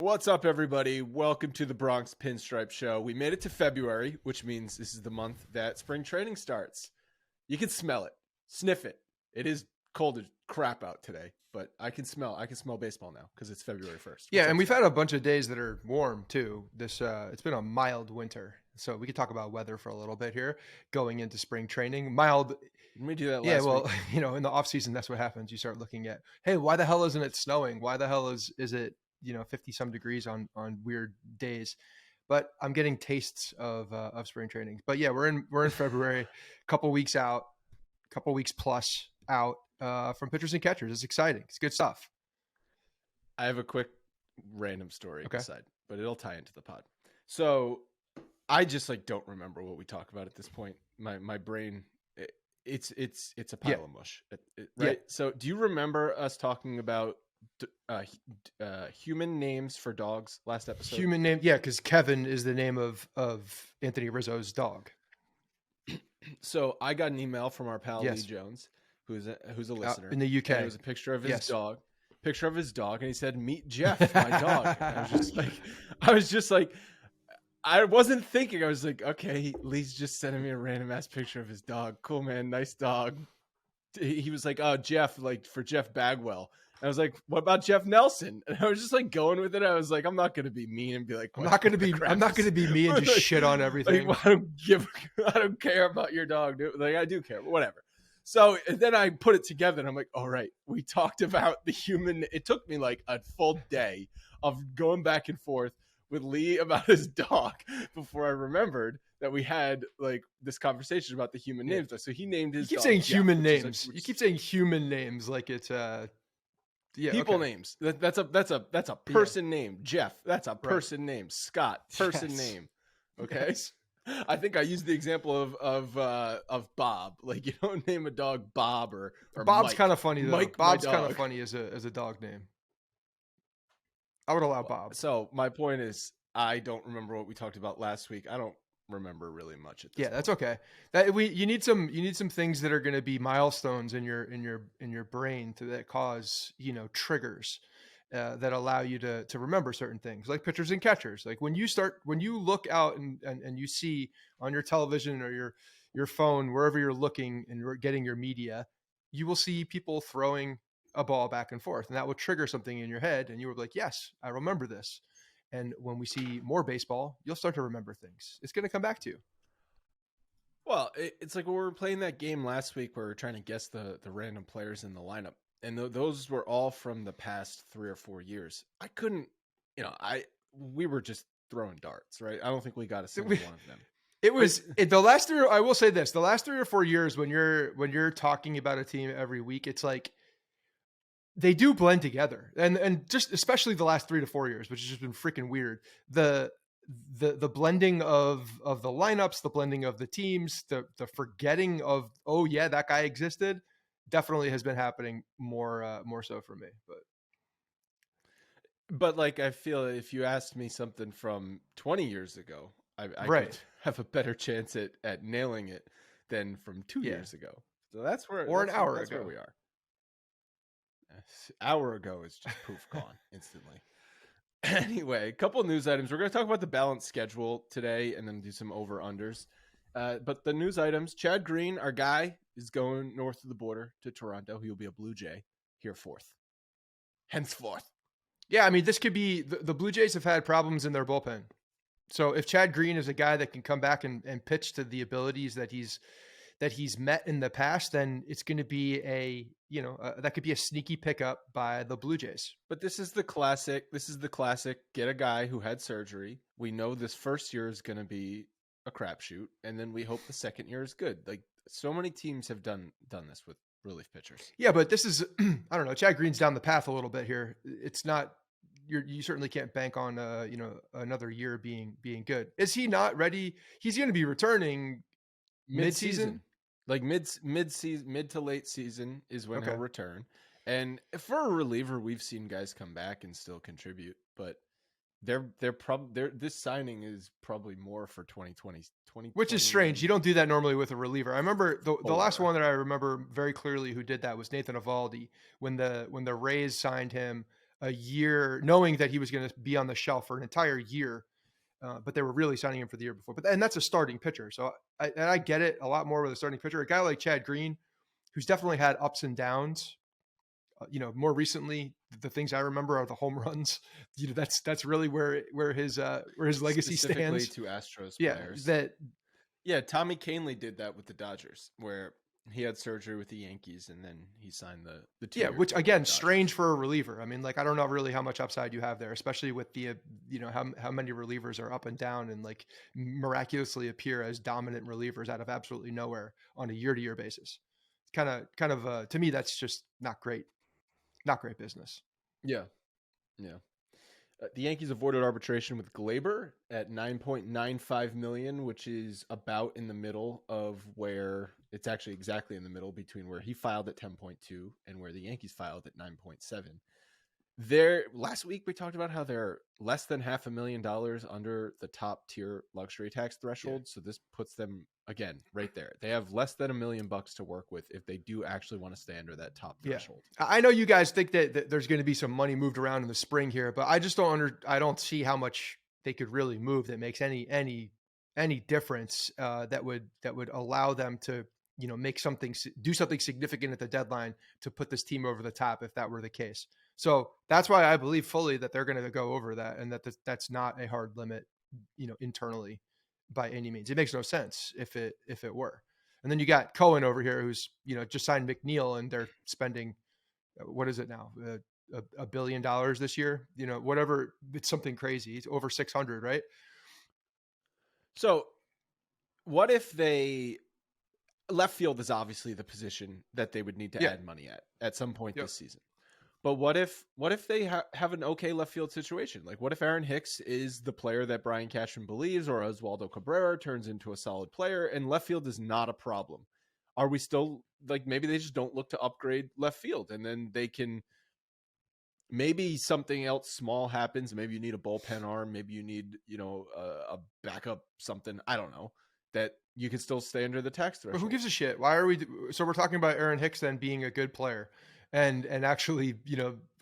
What's up, everybody? Welcome to the Bronx Pinstripes Show. We made it to February, which means this is the month that spring training starts. You can smell it, sniff it. It is cold as crap out today, but I can smell baseball now because it's February 1st. Yeah, and we've had a bunch of days that are warm too. It's been a mild winter, so we could talk about weather for a little bit here going into spring training. Mild. We do that last week. In the off season, that's what happens. You start looking at, hey, why the hell isn't it snowing? Why the hell is it 50 some degrees on weird days? But I'm getting tastes of spring training. But yeah, we're in February, couple weeks plus out from pitchers and catchers. It's exciting. It's good stuff. I have a quick random story Okay. aside, but it'll tie into the pod. So I just don't remember what we talk about at this point. My brain, it's a pile of mush, right? Yeah. So do you remember us talking about human names for dogs last episode? Human name, yeah, because Kevin is the name of Anthony Rizzo's dog. So I got an email from our pal Yes. Lee Jones, who's a listener in the UK. And it was a picture of his Yes. dog, and he said, "Meet Jeff, my dog." And I was just like, I wasn't thinking. I was like, okay, Lee's just sending me a random ass picture of his dog. Cool, man, nice dog. He was like, "Oh, Jeff, for Jeff Bagwell." I was like, "What about Jeff Nelson?" And I was just going with it. I was like, I'm not going to be mean and be like, I'm not going to be mean and just shit on everything. I don't care about your dog, dude. I do care, but whatever. So then I put it together and I'm like, all right, we talked about the human. It took me a full day of going back and forth with Lee about his dog before I remembered that we had this conversation about the human names. So he named his dog. You keep saying Jeff, human names. You keep saying human names like it's people names. That's a person name. Jeff. That's a person name. Scott. Person name. Okay. Yes. I think I used the example of Bob. You don't name a dog Bob or Bob's Mike. kind of funny though. Mike, Bob's kind of funny as a dog name. I would allow Bob. So my point is, I don't remember what we talked about last week. I don't remember really much at this point. That's okay. You need some things that are going to be milestones in your brain that cause triggers that allow you to remember certain things, like pitchers and catchers. Like when you look out and you see on your television or your phone, wherever you're looking and you're getting your media, you will see people throwing a ball back and forth, and that will trigger something in your head, and you will be like, yes, I remember this. And when we see more baseball, you'll start to remember things. It's going to come back to you. Well, it's like when we were playing that game last week where we were trying to guess the random players in the lineup. And those were all from the past 3 or 4 years. I couldn't, we were just throwing darts, right? I don't think we got a single one of them. It was the last 3. I will say this: the last 3 or 4 years, when you're talking about a team every week, it's like they do blend together, and just especially the last 3 to 4 years, which has just been freaking weird. The blending of the lineups, the blending of the teams, the forgetting of, oh yeah, that guy existed, definitely has been happening more so for me. But I feel if you asked me something from 20 years ago, I could have a better chance at nailing it than from 2 years ago. So that's where, or an hour ago, where we are. Hour ago is just poof, gone instantly. Anyway, a couple of news items. We're going to talk about the balanced schedule today and then do some over-unders. But the news items, Chad Green, our guy, is going north of the border to Toronto. He'll be a Blue Jay henceforth. Yeah, I mean, this could be the Blue Jays have had problems in their bullpen. So if Chad Green is a guy that can come back and pitch to the abilities that he's met in the past, then it's going to be that could be a sneaky pickup by the Blue Jays. But this is the classic. Get a guy who had surgery. We know this first year is going to be a crapshoot, and then we hope the second year is good. So many teams have done this with relief pitchers. Yeah, but this is I don't know. Chad Green's down the path a little bit here. It's not. You certainly can't bank on another year being good. Is he not ready? He's going to be returning mid-season. Mid to late season is when he'll return. And for a reliever, we've seen guys come back and still contribute, but this signing is probably more for 2020, which is strange. You don't do that normally with a reliever. I remember the last one that I remember very clearly who did that was Nathan Eovaldi when the Rays signed him. a year, knowing that he was going to be on the shelf for an entire year. But they were really signing him for the year before. And that's a starting pitcher. So I get it a lot more with a starting pitcher. A guy like Chad Green, who's definitely had ups and downs. More recently, the things I remember are the home runs. That's really where his legacy specifically stands. to Astros players. Tommy Kahnle did that with the Dodgers, where he had surgery with the Yankees and then he signed the 2 year which again, strange for a reliever. I mean, like, I don't know really how much upside you have there, especially with the how many relievers are up and down and like miraculously appear as dominant relievers out of absolutely nowhere on a year-to-year basis. Kind of to me, that's just not great business. Yeah. The Yankees avoided arbitration with Gleyber at $9.95 million, which is about in the middle of where it's actually exactly in the middle between where he filed at 10.2 and where the Yankees filed at 9.7. Last week we talked about how they're less than $500,000 under the top tier luxury tax threshold. So this puts them again right there. They have less than $1 million to work with if they do actually want to stay under that top threshold. I know you guys think that there's going to be some money moved around in the spring here, but I just I don't see how much they could really move that makes any difference that would allow them to do something significant at the deadline to put this team over the top if that were the case. So that's why I believe fully that they're going to go over that, and that's not a hard limit, internally by any means. It makes no sense if it were. And then you got Cohen over here who's, just signed McNeil, and they're spending, what is it now? $1 billion this year, whatever. It's something crazy. It's over 600, right? So what if left field is obviously the position that they would need to add money at some point this season. But what if they have an okay left field situation? Like, what if Aaron Hicks is the player that Brian Cashman believes, or Oswaldo Cabrera turns into a solid player, and left field is not a problem? Are we still, like, maybe they just don't look to upgrade left field, and then they can, maybe something else small happens. Maybe you need a bullpen arm. Maybe you need, a backup something. I don't know, that you can still stay under the tax threshold. But who gives a shit? Why are we? So we're talking about Aaron Hicks then being a good player. And actually,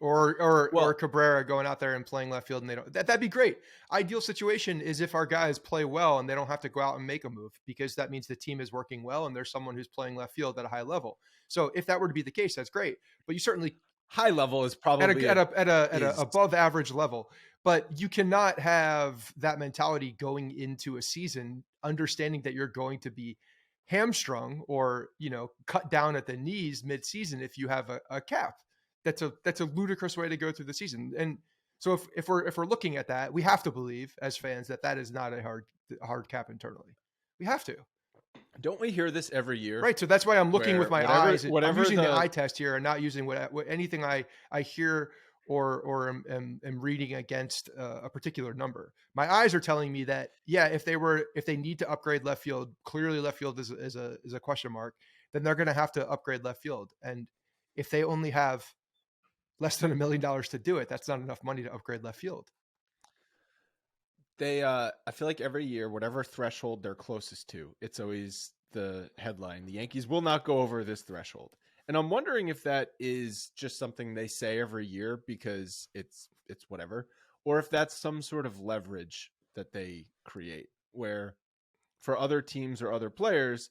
or Cabrera going out there and playing left field, and that'd be great. Ideal situation is if our guys play well and they don't have to go out and make a move, because that means the team is working well and there's someone who's playing left field at a high level. So if that were to be the case, that's great. But you certainly high level is probably at a above average level. But you cannot have that mentality going into a season, understanding that you're going to be hamstrung or cut down at the knees mid-season if you have a cap. That's a ludicrous way to go through the season. And so if we're looking at that, we have to believe as fans that is not a hard cap internally. We have to. Don't we hear this every year? Right. So that's why I'm looking with my eyes. I'm using the eye test here and not using what anything I hear or am reading against a particular number. My eyes are telling me that, if they need to upgrade left field, clearly left field is a question mark, then they're going to have to upgrade left field. And if they only have less than $1 million to do it, that's not enough money to upgrade left field. I feel like every year, whatever threshold they're closest to, it's always the headline. The Yankees will not go over this threshold. And I'm wondering if that is just something they say every year because it's whatever, or if that's some sort of leverage that they create where for other teams or other players,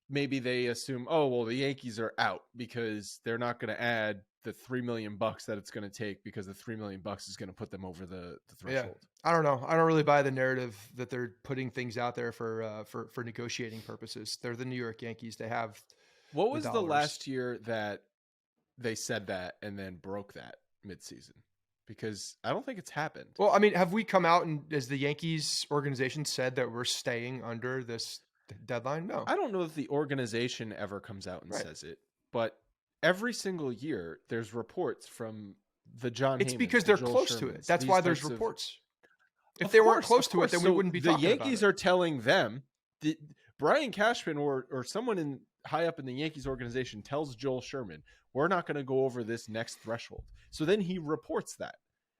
maybe they assume, oh, well, the Yankees are out because they're not going to add the $3 million that it's going to take because the $3 million is going to put them over the threshold. Yeah. I don't know. I don't really buy the narrative that they're putting things out there for negotiating purposes. They're the New York Yankees. They have. What was the last year that they said that and then broke that midseason? Because I don't think it's happened. Well, I mean, have we come out and as the Yankees organization said that we're staying under this deadline? No. I don't know if the organization ever comes out and says it, but every single year there's reports from the John Heyman. It's because they're close to it. That's why there's reports. If they weren't close to it, then we wouldn't be talking about it. The Yankees are telling them, Brian Cashman or someone high up in the Yankees organization tells Joel Sherman, we're not going to go over this next threshold. So then he reports that.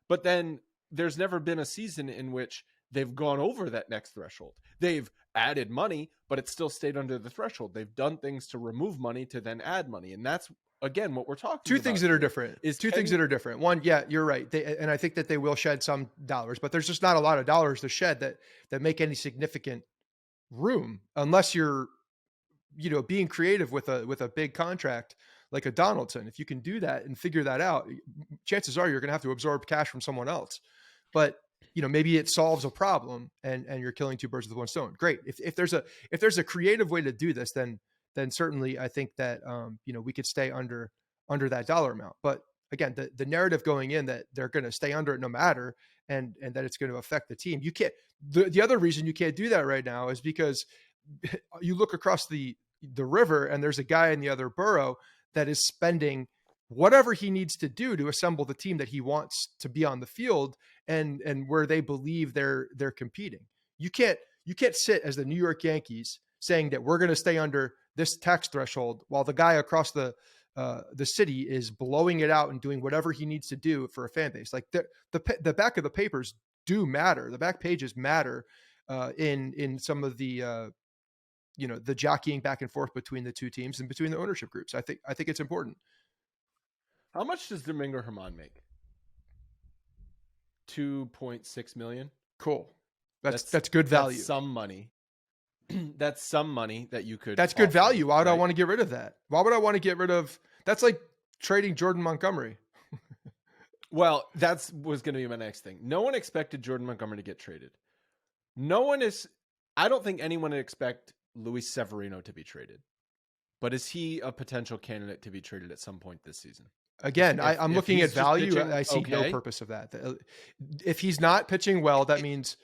But then there's never been a season in which they've gone over that next threshold. They've added money, but it still stayed under the threshold. They've done things to remove money to then add money. And that's again, what we're talking Two about things that are here different. is Two things that are different. One, yeah, you're right. And I think that they will shed some dollars, but there's just not a lot of dollars to shed that make any significant room unless you're, being creative with a big contract like a Donaldson. If you can do that and figure that out, chances are you're going to have to absorb cash from someone else. But maybe it solves a problem and you're killing two birds with one stone. Great. If there's a creative way to do this, then certainly I think that we could stay under that dollar amount. But again, the narrative going in that they're going to stay under it no matter, and that it's going to affect the team. You can't. The other reason you can't do that right now is because you look across the river and there's a guy in the other borough that is spending whatever he needs to do to assemble the team that he wants to be on the field and where they believe they're competing. You can't sit as the New York Yankees saying that we're going to stay under this tax threshold while the guy across the city is blowing it out and doing whatever he needs to do for a fan base. Like the back of the papers do matter. The back pages matter in some of the the jockeying back and forth between the two teams and between the ownership groups. I think it's important. How much does Domingo Germán make? $2.6 million. Cool. That's good value. That's some money. That's some money that you could. That's good value. Why would I want to get rid of that? Why would I want to get rid of? That's like trading Jordan Montgomery. Well, was going to be my next thing. No one expected Jordan Montgomery to get traded. I don't think anyone would expect Luis Severino to be traded. But is he a potential candidate to be traded at some point this season? Again, I'm looking at value. Pitching, I see no purpose of that. If he's not pitching well, that means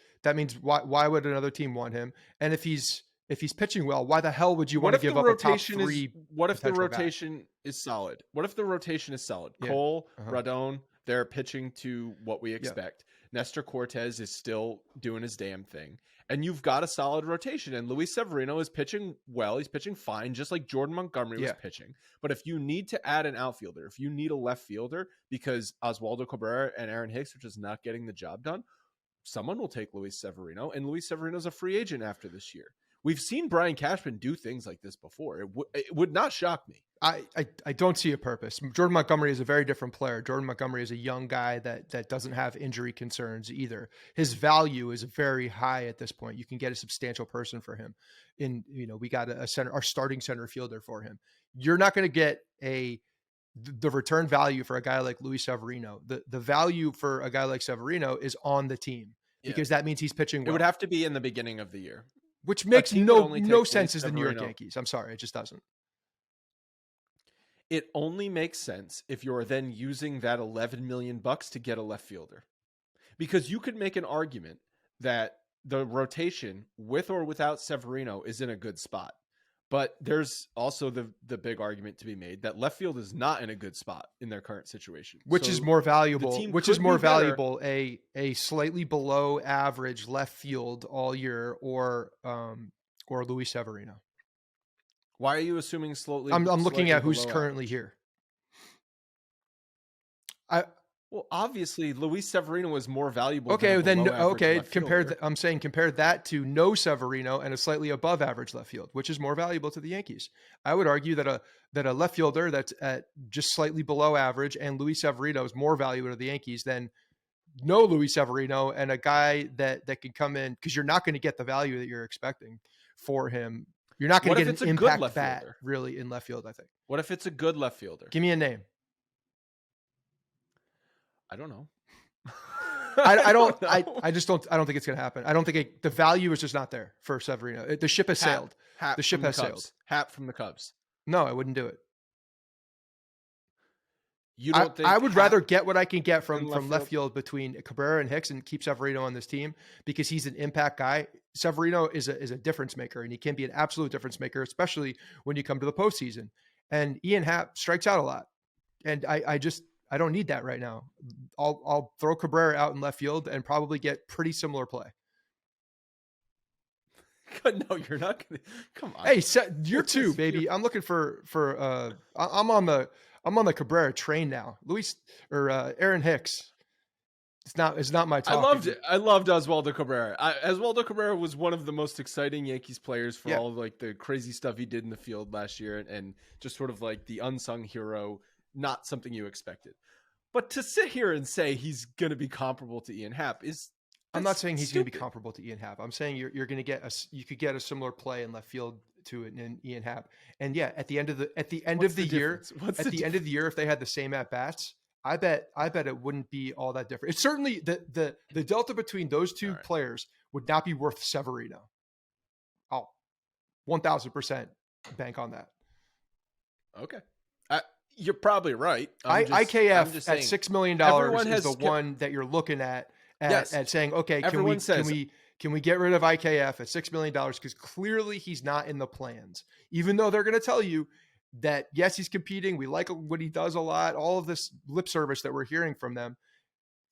why would another team want him? And if he's pitching well, why the hell would you want to give up a top three? What if the rotation is solid? What if the rotation is solid? Yeah. Cole, Rodon, they're pitching to what we expect. Yeah. Nestor Cortes is still doing his damn thing. And you've got a solid rotation. And Luis Severino is pitching well. He's pitching fine, just like Jordan Montgomery was pitching. But if you need to add an outfielder, if you need a left fielder because Oswaldo Cabrera and Aaron Hicks are just not getting the job done, someone will take Luis Severino. And Luis Severino's a free agent after this year. We've seen Brian Cashman do things like this before. It would not shock me. I don't see a purpose. Jordan Montgomery is a very different player. Jordan Montgomery is a young guy that doesn't have injury concerns either. His value is very high at this point. You can get a substantial person for him. We got our starting center fielder for him. You're not going to get the return value for a guy like Luis Severino. The value for a guy like Severino is on the team because that means he's pitching well. It would have to be in the beginning of the year. Which makes no sense as the New York Yankees. I'm sorry, it just doesn't. It only makes sense if you're then using that $11 million to get a left fielder. Because you could make an argument that the rotation with or without Severino is in a good spot. But there's also the big argument to be made that left field is not in a good spot in their current situation. Which is more valuable? Which is more valuable? A slightly below average left field all year, or Luis Severino? Why are you assuming slowly? I'm looking at who's currently here. Well, obviously, Luis Severino was more valuable. Okay, I'm saying compare that to no Severino and a slightly above average left field, which is more valuable to the Yankees. I would argue that a left fielder that's at just slightly below average and Luis Severino is more valuable to the Yankees than no Luis Severino and a guy that can come in, because you're not going to get the value that you're expecting for him. You're not going to get an impact bat really in left field, I think. What if it's a good left fielder? Give me a name. I don't know. I don't think it's going to happen. I don't think the value is just not there for Severino. The ship has sailed. The ship has sailed. Hap from the Cubs. No, I wouldn't do it. You don't think I would rather get what I can get from left field between Cabrera and Hicks and keep Severino on this team because he's an impact guy. Severino is a difference maker, and he can be an absolute difference maker, especially when you come to the postseason. And Ian Happ strikes out a lot. And I don't need that right now. I'll throw Cabrera out in left field and probably get pretty similar play. No, you're not gonna. Come on. Hey, you're two, baby. I'm looking for. I'm on the Cabrera train now. Aaron Hicks. It's not my I talk. loved it. I loved Oswaldo Cabrera. Oswaldo Cabrera was one of the most exciting Yankees players for all of like the crazy stuff he did in the field last year, and just sort of like the unsung hero, not something you expected. But to sit here and say he's going to be comparable to Ian Happ I'm not saying he's going to be stupid. comparable to Ian Happ. I'm saying you're going to get you could get a similar play in left field to it in Ian Happ. And yeah, at the end of the year, if they had the same at bats, I bet it wouldn't be all that different. It's certainly the delta between those two players would not be worth Severino. I'll 1000% bank on that. Okay. You're probably right. IKF at $6 million is the one that you're looking at saying, okay, can we get rid of IKF at $6 million? Because clearly he's not in the plans, even though they're going to tell you that, yes, he's competing. We like what he does a lot. All of this lip service that we're hearing from them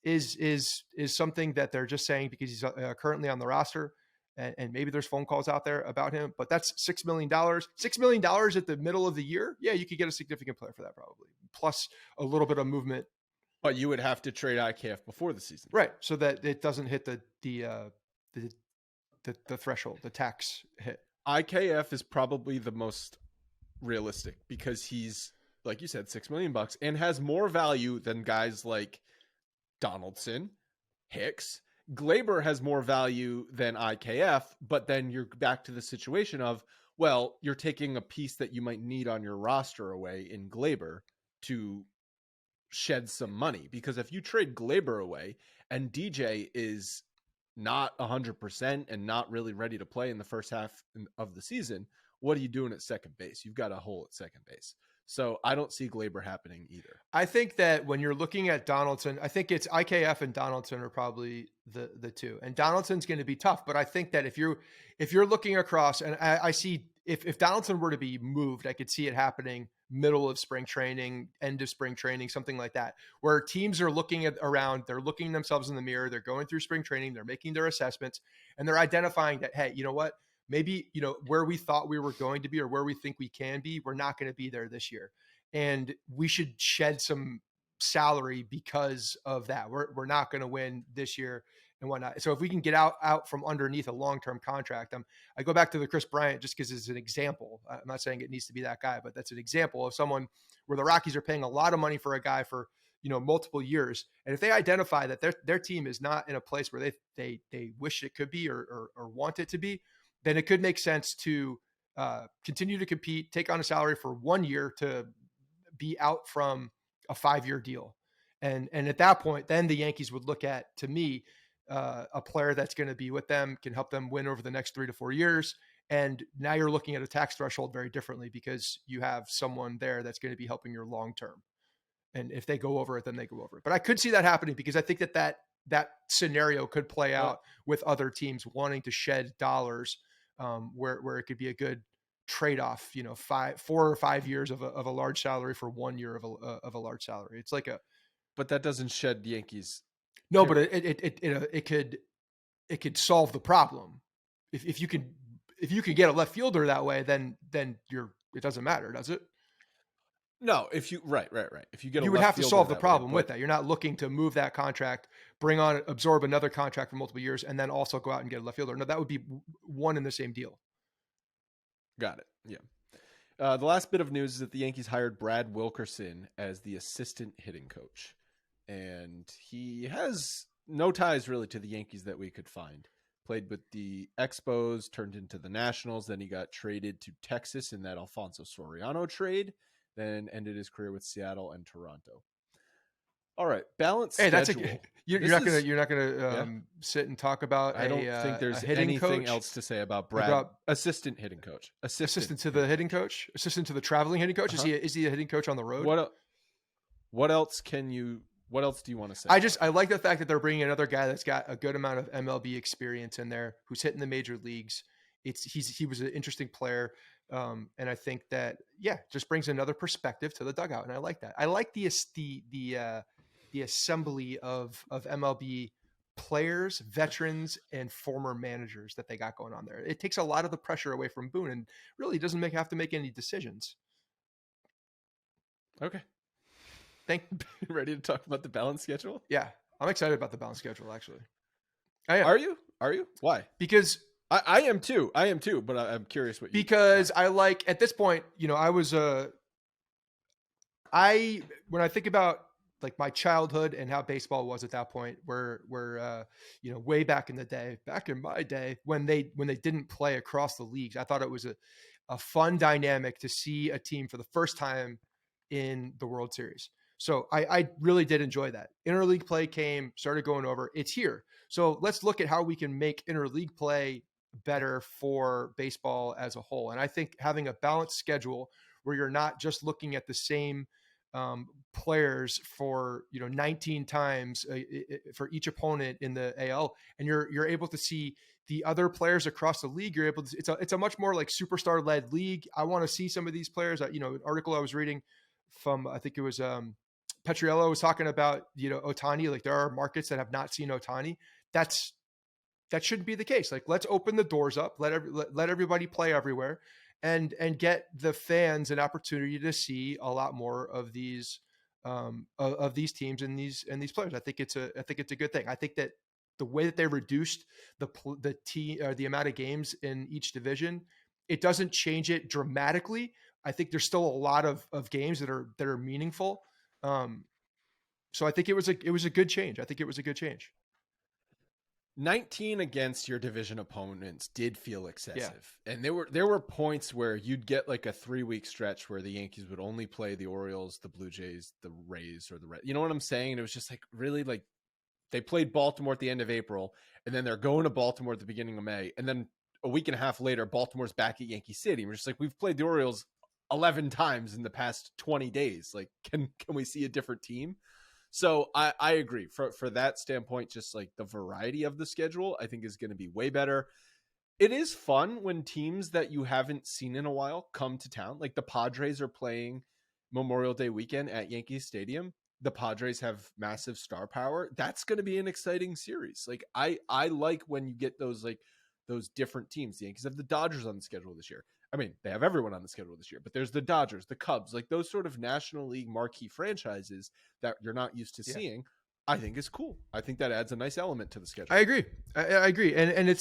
is something that they're just saying because he's currently on the roster. And maybe there's phone calls out there about him, but that's $6 million. $6 million at the middle of the year. Yeah, you could get a significant player for that probably. Plus a little bit of movement. But you would have to trade IKF before the season. Right. So that it doesn't hit the threshold, the tax hit. IKF is probably the most realistic because he's, like you said, $6 million and has more value than guys like Donaldson, Hicks. Gleyber has more value than IKF, but then you're back to the situation of, well, you're taking a piece that you might need on your roster away in Gleyber to shed some money. Because if you trade Gleyber away and DJ is not 100% and not really ready to play in the first half of the season, what are you doing at second base? You've got a hole at second base. So I don't see Gleyber happening either. I think that when you're looking at Donaldson, I think it's IKF and Donaldson are probably the two. And Donaldson's going to be tough, but I think that if you're looking across, and I see if Donaldson were to be moved, I could see it happening middle of spring training, end of spring training, something like that, where teams are looking around, they're looking themselves in the mirror, they're going through spring training, they're making their assessments, and they're identifying that, hey, you know what? Maybe, where we thought we were going to be or where we think we can be, we're not going to be there this year. And we should shed some salary because of that. We're not going to win this year and whatnot. So if we can get out from underneath a long-term contract, I go back to the Chris Bryant just because it's an example. I'm not saying it needs to be that guy, but that's an example of someone where the Rockies are paying a lot of money for a guy for, multiple years. And if they identify that their team is not in a place where they wish it could be or want it to be, then it could make sense to continue to compete, take on a salary for 1 year to be out from a 5-year deal. And at that point, then the Yankees would look at, to me, a player that's going to be with them, can help them win over the next 3 to 4 years. And now you're looking at a tax threshold very differently because you have someone there that's going to be helping your long-term. And if they go over it, then they go over it. But I could see that happening because I think that scenario could play out with other teams wanting to shed dollars where it could be a good trade-off, 4 or 5 years of a large salary for 1 year of a large salary. It's like but that doesn't shed the Yankees. No, but it could solve the problem. If you can get a left fielder that way, then it doesn't matter, does it? No, if you right. If you get you would have to solve the problem with that. You're not looking to move that contract, absorb another contract for multiple years, and then also go out and get a left fielder. No, that would be one in the same deal. Got it. Yeah. The last bit of news is that the Yankees hired Brad Wilkerson as the assistant hitting coach, and he has no ties really to the Yankees that we could find. Played with the Expos, turned into the Nationals, then he got traded to Texas in that Alfonso Soriano trade. Then ended his career with Seattle and Toronto. All right, balance schedule. You're not gonna sit and talk about. I don't think there's anything else to say about Brad. Assistant hitting coach. Assistant to the hitting coach. Assistant to the traveling hitting coach. Is he a hitting coach on the road? What else do you want to say? I like the fact that they're bringing another guy that's got a good amount of MLB experience in there, who's hitting the major leagues. He was an interesting player. And I think that, just brings another perspective to the dugout. And I like that. I like the assembly of MLB players, veterans, and former managers that they got going on there. It takes a lot of the pressure away from Boone and really doesn't have to make any decisions. Okay. Ready to talk about the balance schedule? Yeah. I'm excited about the balanced schedule, actually. I am. Are you? Are you? Why? Because I am too. I am too. But I'm curious what you. because Why? I like at this point, you know, when I think about like my childhood and how baseball was at that point, where you know, way back in the day, back in my day, when they didn't play across the leagues, I thought it was a fun dynamic to see a team for the first time in the World Series. So I really did enjoy that. Interleague play came, started going over. It's here. So let's look at how we can make interleague play better for baseball as a whole. And I think having a balanced schedule where you're not just looking at the same players for 19 times for each opponent in the AL, and you're able to see the other players across the league. You're able to. It's a much more like superstar led league. I want to see some of these players. An article I was reading from, I think it was Petriello, was talking about Ohtani. Like, there are markets that have not seen Ohtani. That shouldn't be the case. Like, let's open the doors up. Let everybody play everywhere, and get the fans an opportunity to see a lot more of these teams and these players. I think it's a good thing. I think that the way that they reduced the amount of games in each division, it doesn't change it dramatically. I think there's still a lot of games that are meaningful. So I think it was a good change. I think it was a good change. 19 against your division opponents did feel excessive. Yeah. And there were points where you'd get like a 3-week stretch where the Yankees would only play the Orioles, the Blue Jays, the Rays, or the Reds. You know what I'm saying? And it was just like, really, like, they played Baltimore at the end of April, and then they're going to Baltimore at the beginning of May. And then a week and a half later, Baltimore's back at Yankee City. We're just like, we've played the Orioles 11 times in the past 20 days. Like, can we see a different team? So I agree. For that standpoint, just like the variety of the schedule, I think is going to be way better. It is fun when teams that you haven't seen in a while come to town. Like the Padres are playing Memorial Day weekend at Yankee Stadium. The Padres have massive star power. That's going to be an exciting series. Like I like when you get those different teams. The Yankees have the Dodgers on the schedule this year. I mean, they have everyone on the schedule this year, but there's the Dodgers, the Cubs, like those sort of National League marquee franchises that you're not used to seeing. I think is cool. I think that adds a nice element to the schedule. I agree. I agree. And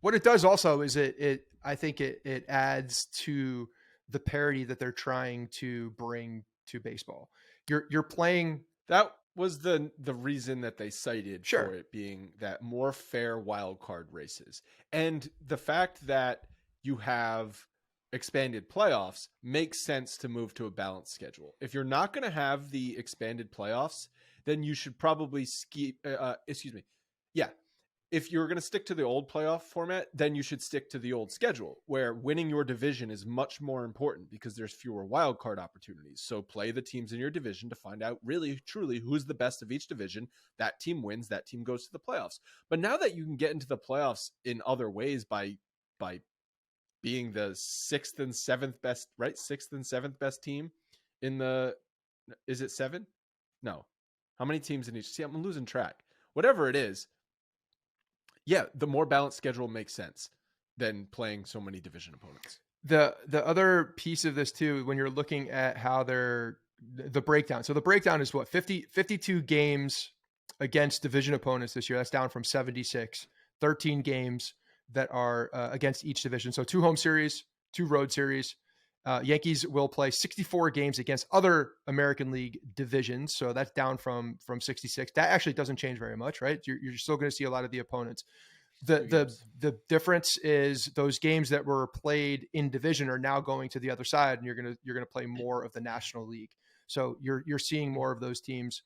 what it does also is I think it adds to the parity that they're trying to bring to baseball. You're playing. That was the reason that they cited for it being that more fair wild card races. And the fact that you have expanded playoffs makes sense to move to a balanced schedule. If you're not going to have the expanded playoffs, then you should probably if you're going to stick to the old playoff format, then you should stick to the old schedule where winning your division is much more important because there's fewer wild card opportunities. So play the teams in your division to find out really, truly who's the best of each division. That team wins, that team goes to the playoffs. But now that you can get into the playoffs in other ways by being the 6th and 7th best, right? 6th and 7th best team in the, is it 7? No. How many teams in each? See, I'm losing track. Whatever it is. Yeah, the more balanced schedule makes sense than playing so many division opponents. The other piece of this too, when you're looking at how they're the breakdown. So the breakdown is what 52 games against division opponents this year. That's down from 76. 13 games that are against each division. So 2 home series, 2 road series. Yankees will play 64 games against other American League divisions. So that's down from 66. That actually doesn't change very much, right? You're still going to see a lot of the opponents. The difference is those games that were played in division are now going to the other side, and you're going to play more of the National League. So you're seeing more of those teams.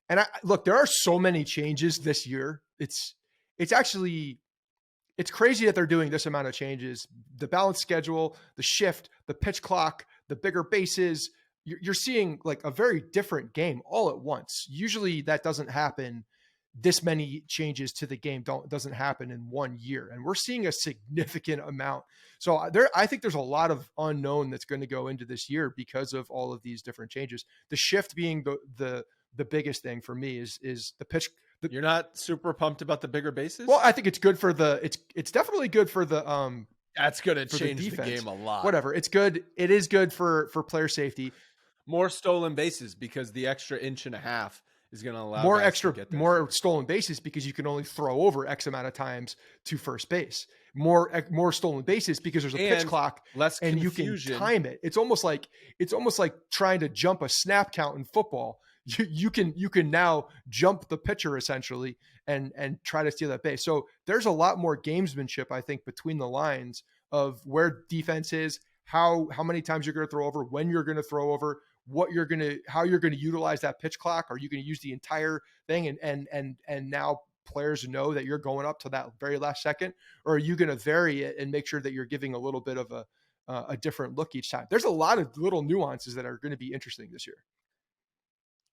And look, there are so many changes this year. It's crazy that they're doing this amount of changes. The balanced schedule, the shift, the pitch clock, the bigger bases. You're seeing like a very different game all at once. Usually that doesn't happen. This many changes to the game doesn't happen in 1 year. And we're seeing a significant amount. So I think there's a lot of unknown that's going to go into this year because of all of these different changes. The shift being the biggest thing for me is the pitch. You're not super pumped about the bigger bases? Well, I think it's good for it's definitely good for the that's going to change the game a lot. Whatever. It's good. It is good for player safety. More stolen bases because the extra inch and a half is going to allow guys to get there more first. stolen bases because you can only throw over X amount of times to first base. More stolen bases because there's a pitch And clock less and confusion. you can time it. It's almost like trying to jump a snap count in football. You can now jump the pitcher essentially and try to steal that base. So there's a lot more gamesmanship, I think, between the lines of where defense is, how many times you're going to throw over, when you're going to throw over, how you're going to utilize that pitch clock. Are you going to use the entire thing and now players know that you're going up to that very last second, or are you going to vary it and make sure that you're giving a little bit of a different look each time? There's a lot of little nuances that are going to be interesting this year.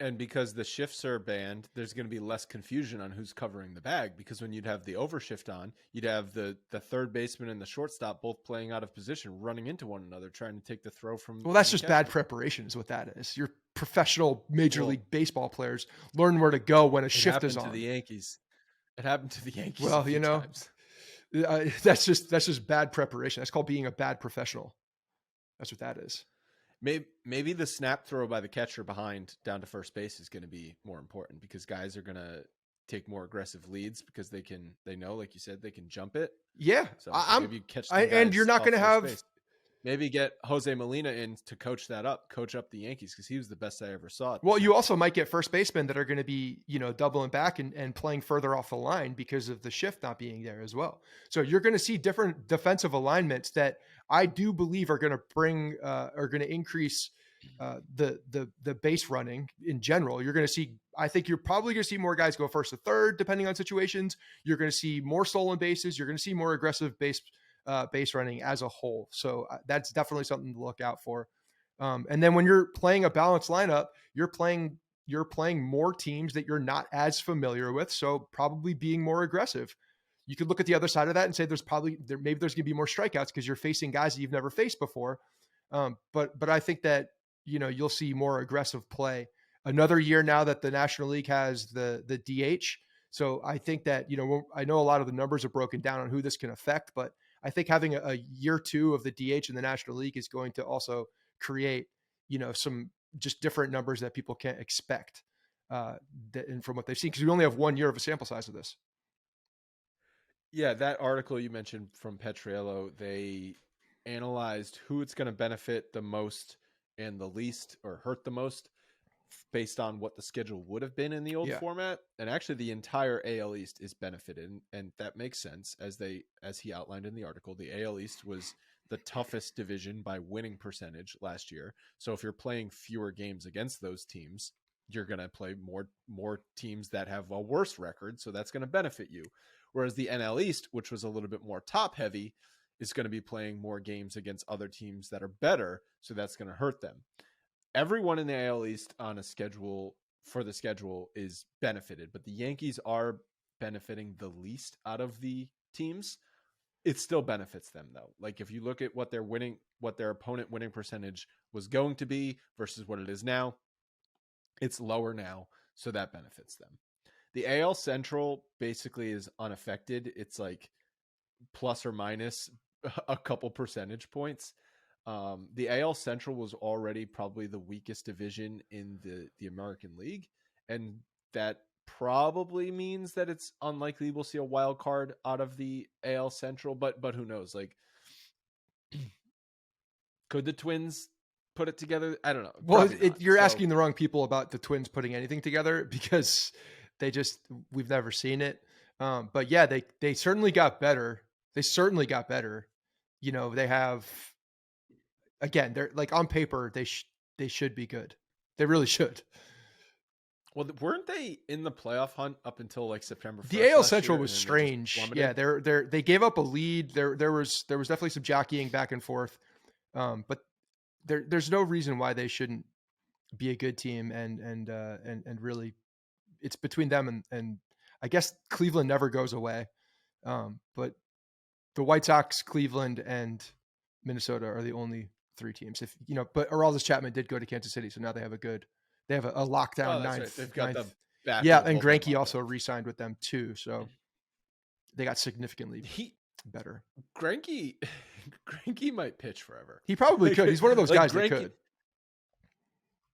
And because the shifts are banned, there's going to be less confusion on who's covering the bag, because when you'd have the overshift on, you'd have the third baseman and the shortstop both playing out of position, running into one another, trying to take the throw from. Well, that's just bad preparation is what that is. Your professional Major League Baseball players learn where to go when a shift is on. To the Yankees. It happened to the Yankees. Well, times. That's just bad preparation. That's called being a bad professional. That's what that is. Maybe the snap throw by the catcher behind down to first base is going to be more important, because guys are going to take more aggressive leads because they know, like you said, they can jump it. Yeah. So maybe catch and you're not going to have base. Maybe get Jose Molina in to coach up the Yankees, because he was the best I ever saw. Well, you also might get first basemen that are going to be, doubling back and playing further off the line because of the shift not being there as well. So you're going to see different defensive alignments that I do believe are going to increase the base running in general. You're going to see, I think you're probably going to see more guys go first to third, depending on situations. You're going to see more stolen bases. You're going to see more aggressive base running as a whole. So that's definitely something to look out for. And then when you're playing a balanced lineup, you're playing more teams that you're not as familiar with. So probably being more aggressive. You could look at the other side of that and say maybe there's going to be more strikeouts because you're facing guys that you've never faced before. But I think that, you'll see more aggressive play. Another year now that the National League has the DH. So I think that, I know a lot of the numbers are broken down on who this can affect, but I think having a year 2 of the DH in the National League is going to also create, some just different numbers that people can't expect and from what they've seen, because we only have 1 year of a sample size of this. Yeah, that article you mentioned from Petriello, they analyzed who it's going to benefit the most and the least, or hurt the most, based on what the schedule would have been in the old format. And actually the entire AL East is benefited. And that makes sense, as he outlined in the article. The AL East was the toughest division by winning percentage last year. So if you're playing fewer games against those teams, you're going to play more teams that have a worse record. So that's going to benefit you. Whereas the NL East, which was a little bit more top heavy, is going to be playing more games against other teams that are better. So that's going to hurt them. Everyone in the AL East on a schedule is benefited, but the Yankees are benefiting the least out of the teams. It still benefits them though. Like if you look at what their opponent winning percentage was going to be versus what it is now, it's lower now. So that benefits them. The AL Central basically is unaffected. It's like plus or minus a couple percentage points. The AL Central was already probably the weakest division in the American League, and that probably means that it's unlikely we'll see a wild card out of the AL Central, but who knows? Like, could the Twins put it together? I don't know. Well, you're asking the wrong people about the Twins putting anything together, because we've never seen it. But yeah, they certainly got better. They have, again, they're like on paper, they should be good. They really should. Well, weren't they in the playoff hunt up until like September 1st? The AL Central was strange. Yeah, they gave up a lead. There was definitely some jockeying back and forth. But there's no reason why they shouldn't be a good team, and really it's between them and I guess Cleveland never goes away. But the White Sox, Cleveland, and Minnesota are the only 3 teams. But Aroldis Chapman did go to Kansas City, so now they have a lockdown ninth. Right. They've got ninth. the back. Yeah, and Greinke also re-signed with them too, so they got significantly better. Greinke might pitch forever. He probably could. He's one of those guys that could.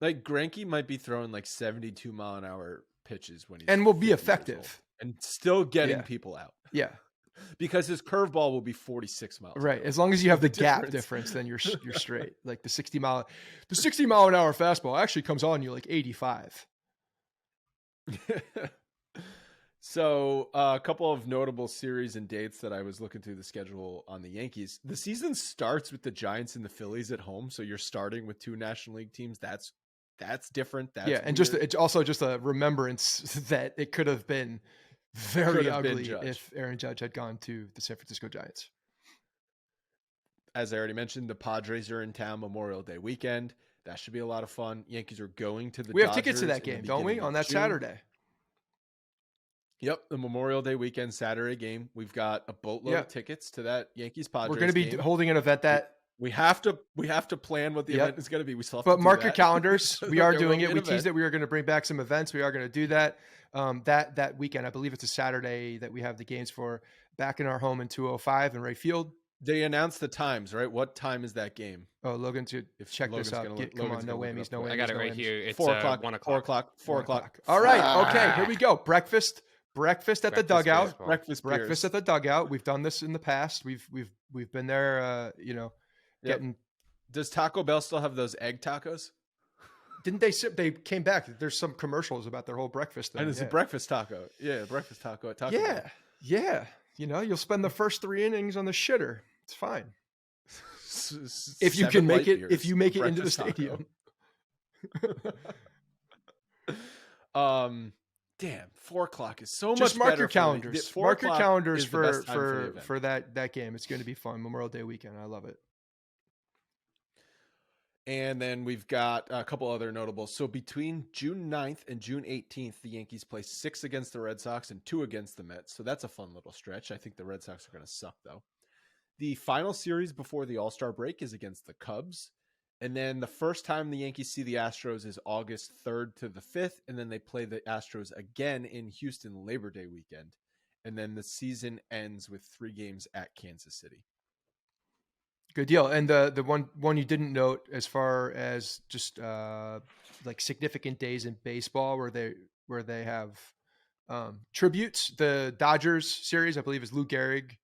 Like Greinke might be throwing like 72 mile an hour pitches when he's and will be 50 years old effective and still getting Yeah. people out. Yeah. Because his curveball will be 46 miles. Right. an hour. As long as you have the The gap difference. difference, then you're straight. Like the 60 mile an hour fastball actually comes on you like 85. So a couple of notable series and dates that I was looking through the schedule on the Yankees. The season starts with the Giants and the Phillies at home. So you're starting with 2 National League teams. That's different. That's Yeah. And weird. it's also just a remembrance that it could have been very Could have been ugly Judge. if Aaron Judge had gone to the San Francisco Giants. As I already mentioned, the Padres are in town Memorial Day weekend. That should be a lot of fun. Yankees are going to the We have Dodgers tickets to that in the game, don't we? beginning On of that June. Saturday. Yep, the Memorial Day weekend Saturday game. We've got a boatload Yeah. of tickets to that Yankees Padres. We're going to be game. holding an event that. We have to plan what the Yep. event is going to be. We still have But to mark do your that. calendars. We are There will doing be it. an We event. teased that we were going to bring back some events. We are going to do that. That weekend, I believe it's a Saturday that we have the games for, back in our home in 205 in Wright Field. They announced the times, right? What time is that game? Oh, Logan, to If check Logan's this out. gonna look- Come Logan's on, no gonna look it whammies, up no for whammies. us. I got it no right whammies. here. It's 4 o'clock. 1 o'clock. 4 o'clock. 4 1 o'clock. All right. Okay. Ah. Here we go. Breakfast at the Breakfast dugout. baseball. Breakfast Breakfast beers. at the dugout. We've done this in the past. We've been there. Yep. Getting. Does Taco Bell still have those egg tacos? Didn't they? They came back. There's some commercials about their whole breakfast thing. And it's yeah. a breakfast taco. Yeah, breakfast taco at Taco Bell. Yeah. You'll spend the first 3 innings on the shitter. It's fine. If you 7 can make light it, beers, if you make it into the breakfast taco. stadium. Damn, 4 o'clock is so Just much mark better your for me. calendars. 4 Mark your o'clock calendars is the best time for the event. for that game. It's going to be fun. Memorial Day weekend. I love it. And then we've got a couple other notables. So between June 9th and June 18th, the Yankees play 6 against the Red Sox and 2 against the Mets. So that's a fun little stretch. I think the Red Sox are going to suck, though. The final series before the All-Star break is against the Cubs. And then the first time the Yankees see the Astros is August 3rd to the 5th. And then they play the Astros again in Houston Labor Day weekend. And then the season ends with 3 games at Kansas City. Good deal. And the one you didn't note as far as just like significant days in baseball where they have tributes. The Dodgers series, I believe, is Lou Gehrig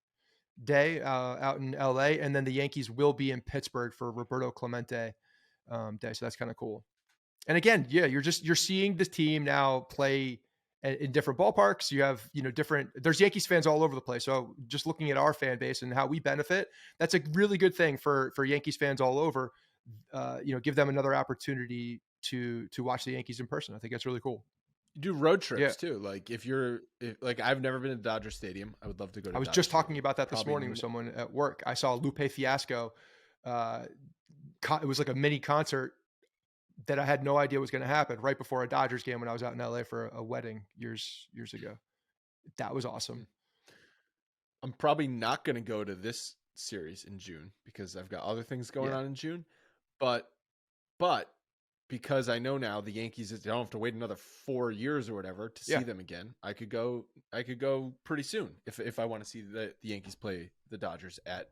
Day out in LA, and then the Yankees will be in Pittsburgh for Roberto Clemente Day. So that's kind of cool. And again, yeah, you're seeing the team now play in different ballparks. You have, there's Yankees fans all over the place. So just looking at our fan base and how we benefit, that's a really good thing for Yankees fans all over. Give them another opportunity to watch the Yankees in person. I think that's really cool. You do road trips too. Like if I've never been to Dodger Stadium, I would love to go to I was Dodger just talking Stadium. about that this Probably morning with someone at work. I saw Lupe Fiasco. It was like a mini concert that I had no idea was going to happen right before a Dodgers game when I was out in LA for a wedding years ago. That was awesome. I'm probably not going to go to this series in June because I've got other things going on in June, but because I know now the Yankees don't have to wait another 4 years or whatever to see them again. I could go pretty soon if I want to see the Yankees play the Dodgers at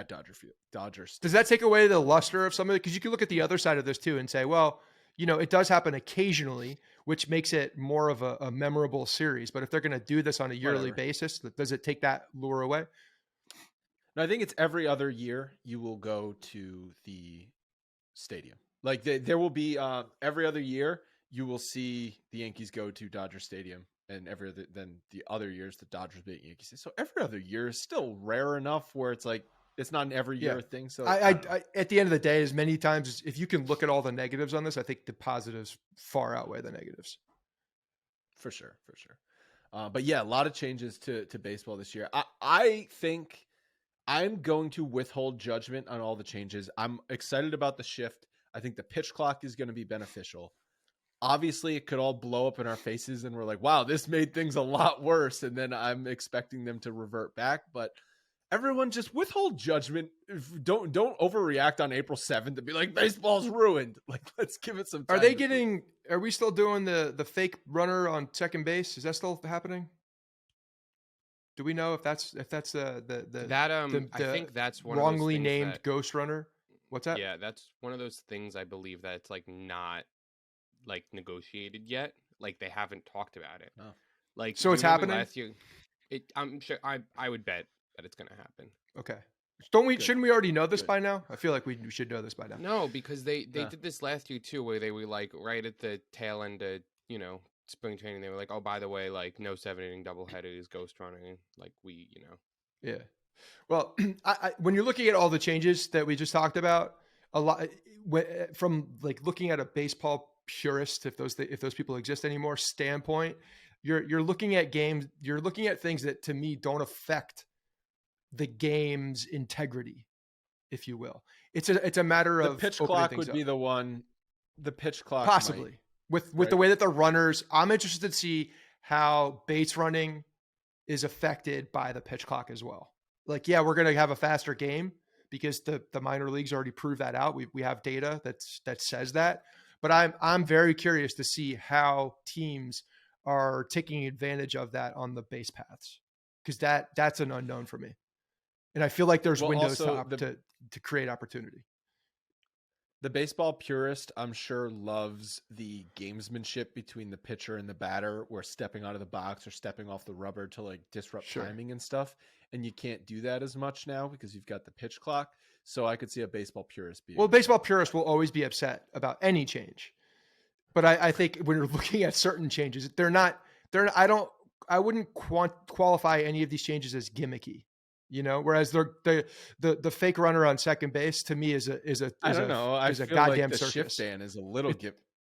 Dodger Field. Does that take away the luster of some of it? Because you can look at the other side of this too and say, well, it does happen occasionally, which makes it more of a memorable series. But if they're going to do this on a yearly basis, does it take that lure away? No, I think it's every other year you will go to the stadium. Like there will be every other year you will see the Yankees go to Dodger Stadium, and then the other years the Dodgers beat Yankees. So every other year is still rare enough where it's like it's not an every year thing. So I at the end of the day, as many times as if you can look at all the negatives on this, I think the positives far outweigh the negatives. For sure. But yeah, a lot of changes to baseball this year. I think I'm going to withhold judgment on all the changes. I'm excited about the shift. I think the pitch clock is going to be beneficial. Obviously, it could all blow up in our faces and we're like, wow, this made things a lot worse. And then I'm expecting them to revert back. But everyone just withhold judgment. Don't overreact on April 7th to be like, baseball's ruined. Like, let's give it some time. Are we still doing the fake runner on second base? Is that still happening? Do we know if that's I think that's one wrongly of those named ghost runner? What's that? Yeah, that's one of those things I believe that it's like not like negotiated yet. like they haven't talked about it. Oh. Like, so it's happening last year. I'm sure. I would bet that it's going to happen. Okay. Don't we? Good. Shouldn't we already know this Good. by now? I feel like we should know this by now. No, because they did this last year too, where they were like right at the tail end of spring training. They were like, oh, by the way, like no 7-inning doubleheaders, ghost running, like Yeah. Well, when you're looking at all the changes that we just talked about, a lot from like looking at a baseball purist, if those people exist anymore, standpoint, you're looking at games, you're looking at things that to me don't affect the game's integrity, if you will. It's a matter of the pitch clock would be the one. The pitch clock possibly with the way that the runners. I'm interested to see how base running is affected by the pitch clock as well. Like, yeah, we're going to have a faster game because the minor leagues already proved that out. We have data that says that, but I'm very curious to see how teams are taking advantage of that on the base paths, because that's an unknown for me. And I feel like there's windows to create opportunity. The baseball purist, I'm sure, loves the gamesmanship between the pitcher and the batter, where stepping out of the box or stepping off the rubber to like disrupt timing and stuff. And you can't do that as much now because you've got the pitch clock. So I could see a baseball purist being. Well, baseball purists will always be upset about any change. But I think when you're looking at certain changes, I wouldn't qualify any of these changes as gimmicky. Whereas the fake runner on second base to me is a goddamn like the circus. Shift band is a little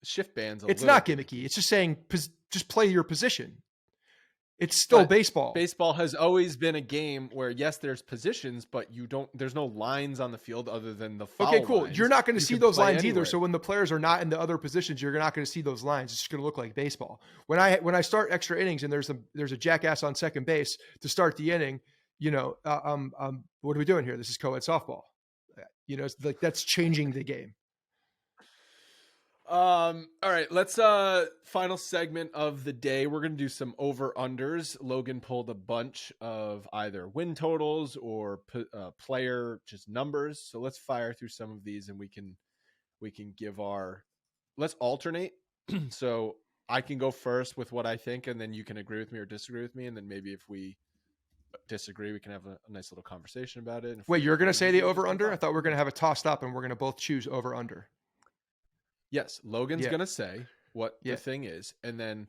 shift band's. It's not gimmicky. It's just saying just play your position. It's still baseball. Baseball has always been a game where yes, there's positions, but there's no lines on the field other than the foul. Okay, cool. lines. You're not going to see those lines anywhere. either. So when the players are not in the other positions, you're not going to see those lines. It's just going to look like baseball. When I start extra innings and there's a jackass on second base to start the inning, what are we doing here? This is co-ed softball. It's like that's changing the game. All right, let's final segment of the day. We're going to do some over unders. Logan pulled a bunch of either win totals or player just numbers. So let's fire through some of these and we can give let's alternate. So I can go first with what I think, and then you can agree with me or disagree with me. And then maybe if we disagree, we can have a nice little conversation about it. Wait, you're going to say the over under? I thought we were going to have it tossed up and we're going to both choose over under. Yes, Logan's going to say what the thing is, and then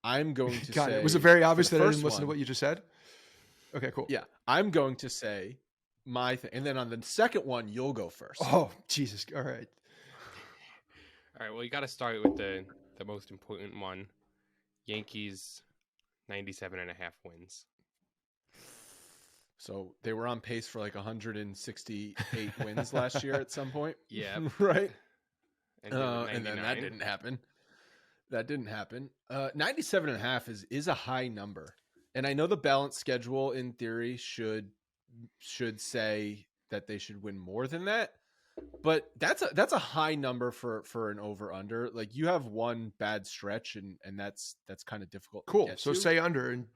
I'm going to say... it. Was it very obvious that I didn't listen to what you just said? Okay, cool. Yeah, I'm going to say my thing, and then on the second one, you'll go first. Oh, Jesus. All right. All right, well, you got to start with the most important one. Yankees, 97.5 wins. So they were on pace for like 168 wins last year at some point. Yeah. Right? And then that didn't happen. 97.5 is a high number. And I know the balanced schedule in theory should say that they should win more than that. But that's a high number for an over under. Like you have one bad stretch and that's kind of difficult. Cool. So say under and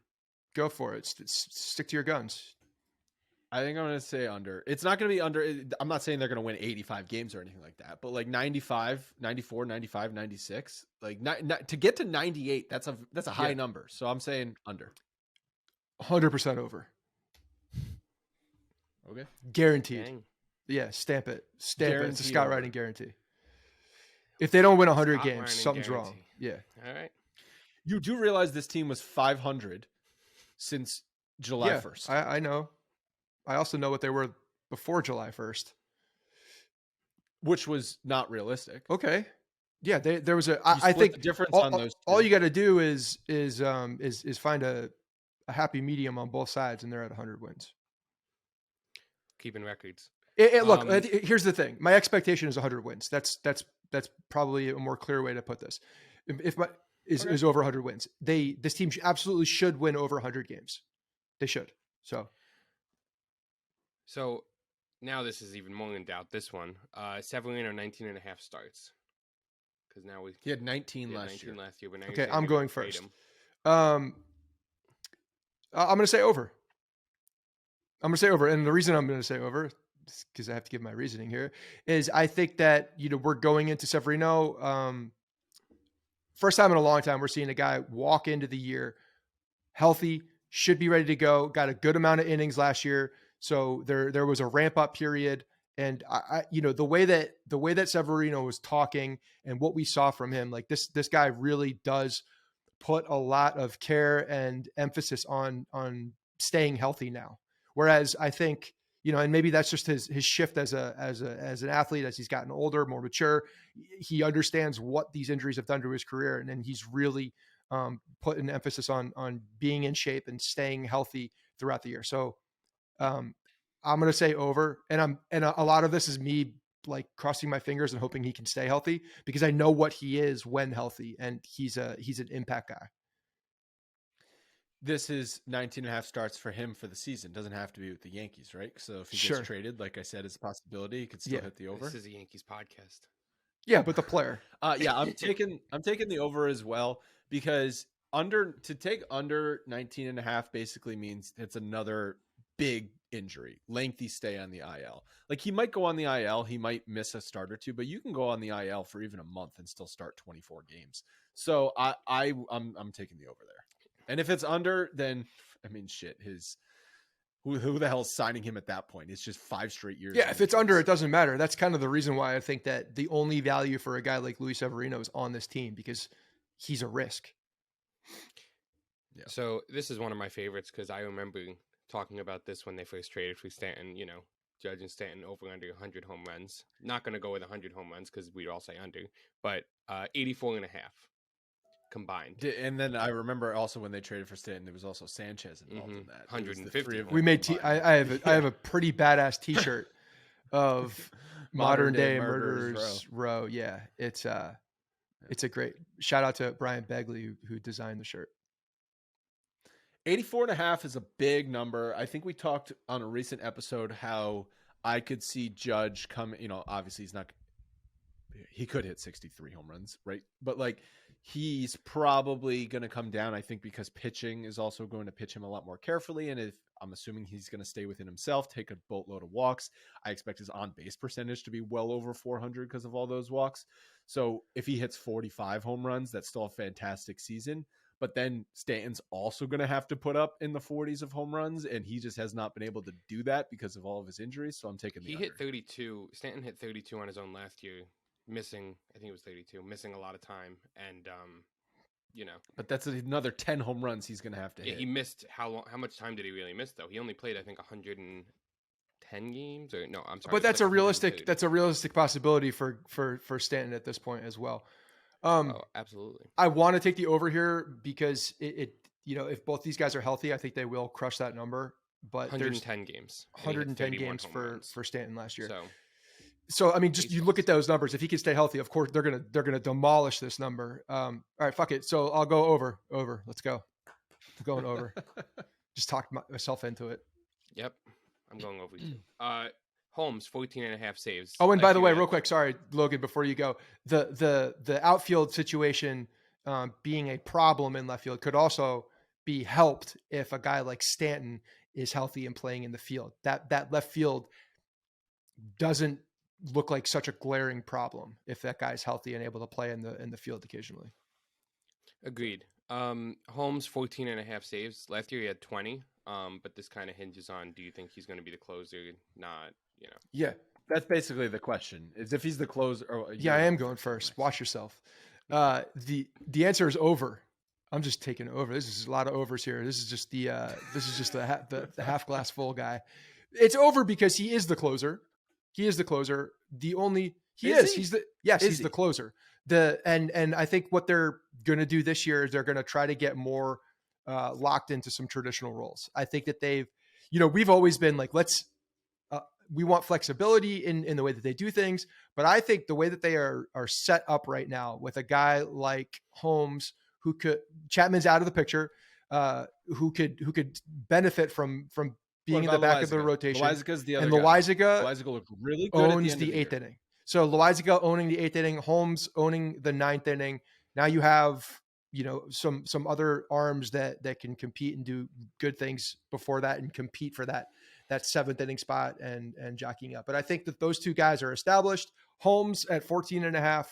go for it. Stick to your guns. I think I'm going to say under. It's not going to be under. I'm not saying they're going to win 85 games or anything like that, but like 95, 94, 95, 96, like to get to 98, that's a high number. So I'm saying under. 100% over. Okay. Guaranteed. Dang. Yeah. Stamp it. Guaranteed. It's a Scott over. Writing guarantee. If they don't win 100 Scott games, Writing something's guarantee. wrong. Yeah. All right. You do realize this team was 500 since July 1st. I know. I also know what they were before July 1st, which was not realistic. Okay. Yeah, there was I think the difference on those two. All you got to do is find a happy medium on both sides, and they're at 100 wins. Keeping records. Look, here's the thing. My expectation is 100 wins. That's probably a more clear way to put this. Is over 100 wins. This team absolutely should win over 100 games. They should. So now this is even more in doubt. This one, 7 or 19 and a half starts. Because now he had 19 last year. But now okay, I'm going first. I'm going to say over. And the reason I'm going to say over, because I have to give my reasoning here, is I think that we're going into Severino. first time in a long time, we're seeing a guy walk into the year healthy, should be ready to go, got a good amount of innings last year. So there was a ramp up period. And the way that Severino was talking and what we saw from him, like this guy really does put a lot of care and emphasis on staying healthy now. Whereas I think, and maybe that's just his shift as an athlete, as he's gotten older, more mature, he understands what these injuries have done to his career. And then he's really put an emphasis on being in shape and staying healthy throughout the year. So I'm going to say over, and a lot of this is me like crossing my fingers and hoping he can stay healthy, because I know what he is when healthy, and he's an impact guy. This is 19.5 starts for him for the season. Doesn't have to be with the Yankees, right? So if he gets traded, like I said, it's a possibility. He could still hit the over. This is a Yankees podcast. Yeah, but the player. I'm taking the over as well, because to take under 19.5 basically means it's another big injury, lengthy stay on the IL. Like, he might go on the IL, he might miss a start or two, but you can go on the IL for even a month and still start 24 games. So I'm taking the over there. And if it's under, then I mean, shit, who the hell's signing him at that point? It's just 5 straight years. Yeah, if it's under, it doesn't matter. That's kind of the reason why I think that the only value for a guy like Luis Severino is on this team, because he's a risk. Yeah. So this is one of my favorites, because I remember talking about this when they first traded for Stanton, Judge and Stanton over under 100 home runs. Not going to go with 100 home runs because we'd all say under, but 84.5 combined. And then I remember also when they traded for Stanton, there was also Sanchez involved in that. 150. We made I have a pretty badass T-shirt of Modern Day Murderers Row. Yeah, it's a great shout out to Brian Begley who designed the shirt. 84.5 is a big number. I think we talked on a recent episode how I could see Judge come, obviously he could hit 63 home runs, right? But like, he's probably going to come down, I think, because pitching is also going to pitch him a lot more carefully. And if I'm assuming he's going to stay within himself, take a boatload of walks, I expect his on-base percentage to be well over 400 because of all those walks. So if he hits 45 home runs, that's still a fantastic season. But then Stanton's also going to have to put up in the 40s of home runs, and he just has not been able to do that because of all of his injuries. So I'm taking the under. Hit 32. Stanton hit 32 on his own last year, missing, I think it was 32, missing a lot of time. And, But that's another 10 home runs he's going to have to hit. He missed, how much time did he really miss, though? He only played, I think, 110 games? Or no, I'm sorry. But that's a realistic possibility for Stanton at this point as well. Absolutely. I want to take the over here because if both these guys are healthy, I think they will crush that number. But 110 games. 110 games for Stanton last year. So I mean, just you look at those numbers. If he can stay healthy, of course they're gonna demolish this number. All right, fuck it. So I'll go over. Let's go. I'm going over. Just talked myself into it. Yep, I'm going over too. Holmes 14.5 saves. Oh, and by the way, real quick, sorry, Logan, before you go, the outfield situation being a problem in left field could also be helped if a guy like Stanton is healthy and playing in the field. That left field doesn't look like such a glaring problem if that guy's healthy and able to play in the field occasionally. Agreed. Holmes 14.5 saves. Last year he had 20. But this kind of hinges on, do you think he's going to be the closer? Not, Yeah, that's basically the question. Is if he's the closer. I am going first. Watch yourself. The answer is over. I'm just taking over. This is a lot of overs here. This is just the half glass full guy. It's over because he is the closer. He's the closer. He's the closer. And I think what they're going to do this year is they're going to try to get more locked into some traditional roles. I think that we've always been like, we want flexibility in the way that they do things, but I think the way that they are set up right now with a guy like Holmes, Chapman's out of the picture, who could benefit from being in the back of the rotation. Loizaga's the other and guy. Loizaga looked really good owns the 8th inning. So Loizaga owning the 8th inning, Holmes owning the 9th inning. Now you have, some other arms that can compete and do good things before that and compete for that 7th inning spot and jockeying up. But I think that those two guys are established. Holmes at 14.5,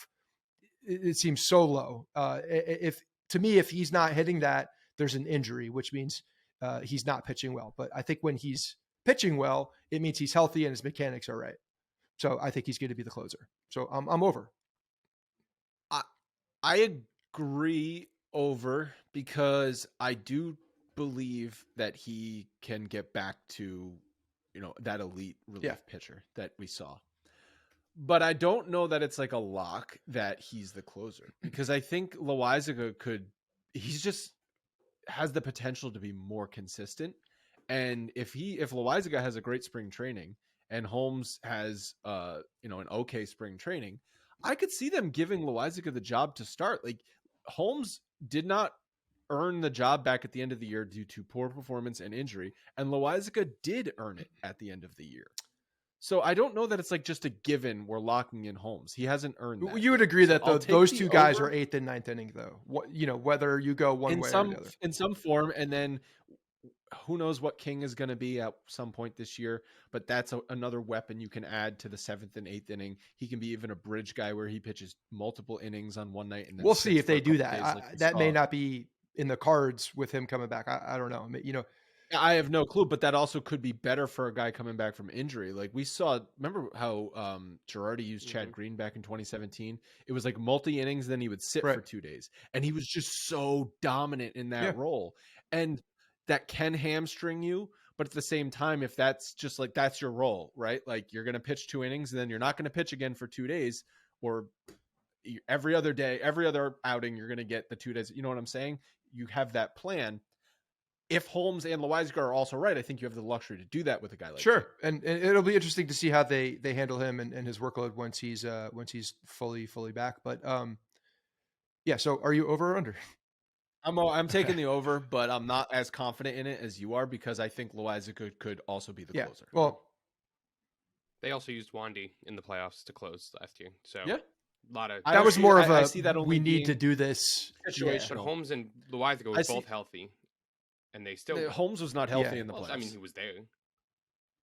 it seems so low. If he's not hitting that, there's an injury, which means he's not pitching well. But I think when he's pitching well, it means he's healthy and his mechanics are right. So I think he's going to be the closer. So I'm over. I agree over, because I do believe that he can get back to, that elite relief pitcher that we saw. But I don't know that it's like a lock that he's the closer, because I think Loaisiga he's just has the potential to be more consistent. And if Loaisiga has a great spring training and Holmes has, an okay spring training, I could see them giving Loaisiga the job to start. Like, Holmes did not earn the job back at the end of the year due to poor performance and injury, and Loaisiga did earn it at the end of the year. So I don't know that it's like just a given we're locking in Holmes. He hasn't earned that. You would agree that those two guys over are 8th and 9th inning, though. Whether you go one way or the other. In some form, and then who knows what King is going to be at some point this year, but that's another weapon you can add to the 7th and 8th inning. He can be even a bridge guy where he pitches multiple innings on one night. And then we'll see if they do that. That may not be in the cards with him coming back. I don't know. I have no clue, but that also could be better for a guy coming back from injury. Like we saw, remember how Girardi used Chad Green back in 2017? It was like multi innings, then he would sit for 2 days, and he was just so dominant in that role. And that can hamstring you, but at the same time, if that's just like, that's your role, right? Like you're going to pitch 2 innings and then you're not going to pitch again for 2 days, or every other day, every other outing, you're going to get the 2 days. You know what I'm saying? You have that plan. If Holmes and Loaisiga are also right, I think you have the luxury to do that with a guy like Sure. And it'll be interesting to see how they handle him and his workload once he's fully back. But so are you over or under? I'm taking the over, but I'm not as confident in it as you are, because I think Loaisiga could also be the closer. Well, they also used Wandy in the playoffs to close last year. So yeah, a lot of that was more of a I see that we need to do this situation. But Holmes and Loaisiga were both healthy, and they still Holmes was not healthy in the playoffs. I mean, he was there.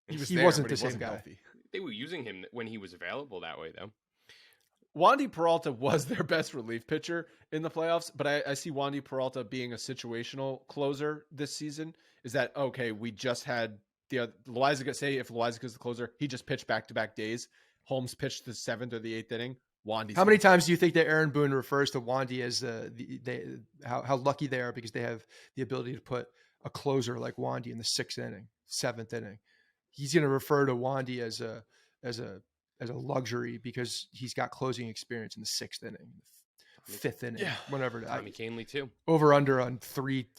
He wasn't the same guy. Healthy. They were using him when he was available that way, though. Wandy Peralta was their best relief pitcher in the playoffs, but I see Wandy Peralta being a situational closer this season. Is that okay? We just had Loaisiga. Say if Loaisiga is the closer, he just pitched back-to-back days. Holmes pitched the 7th or the 8th inning. Wandy. How many times do you think that Aaron Boone refers to Wandy as how lucky they are because they have the ability to put a closer like Wandy in the 6th inning, 7th inning? He's going to refer to Wandy as a luxury because he's got closing experience in the 6th inning, 5th inning, whenever. Tommy Canley too. Over under on 4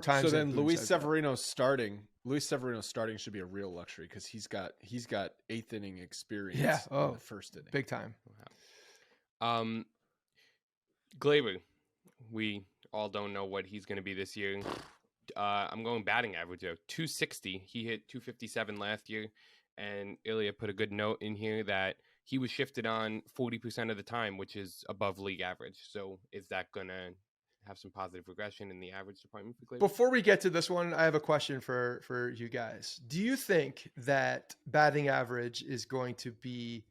times. So then Luis Severino starting should be a real luxury because he's got 8th inning experience. Yeah. In the 1st inning, big time. Wow. Gleyber, we all don't know what he's going to be this year. I'm going batting average though, 260. He hit 257 last year. And Ilya put a good note in here that he was shifted on 40% of the time, which is above league average. So is that going to have some positive regression in the average department for Gleyber? Before we get to this one, I have a question for you guys. Do you think that batting average is going to be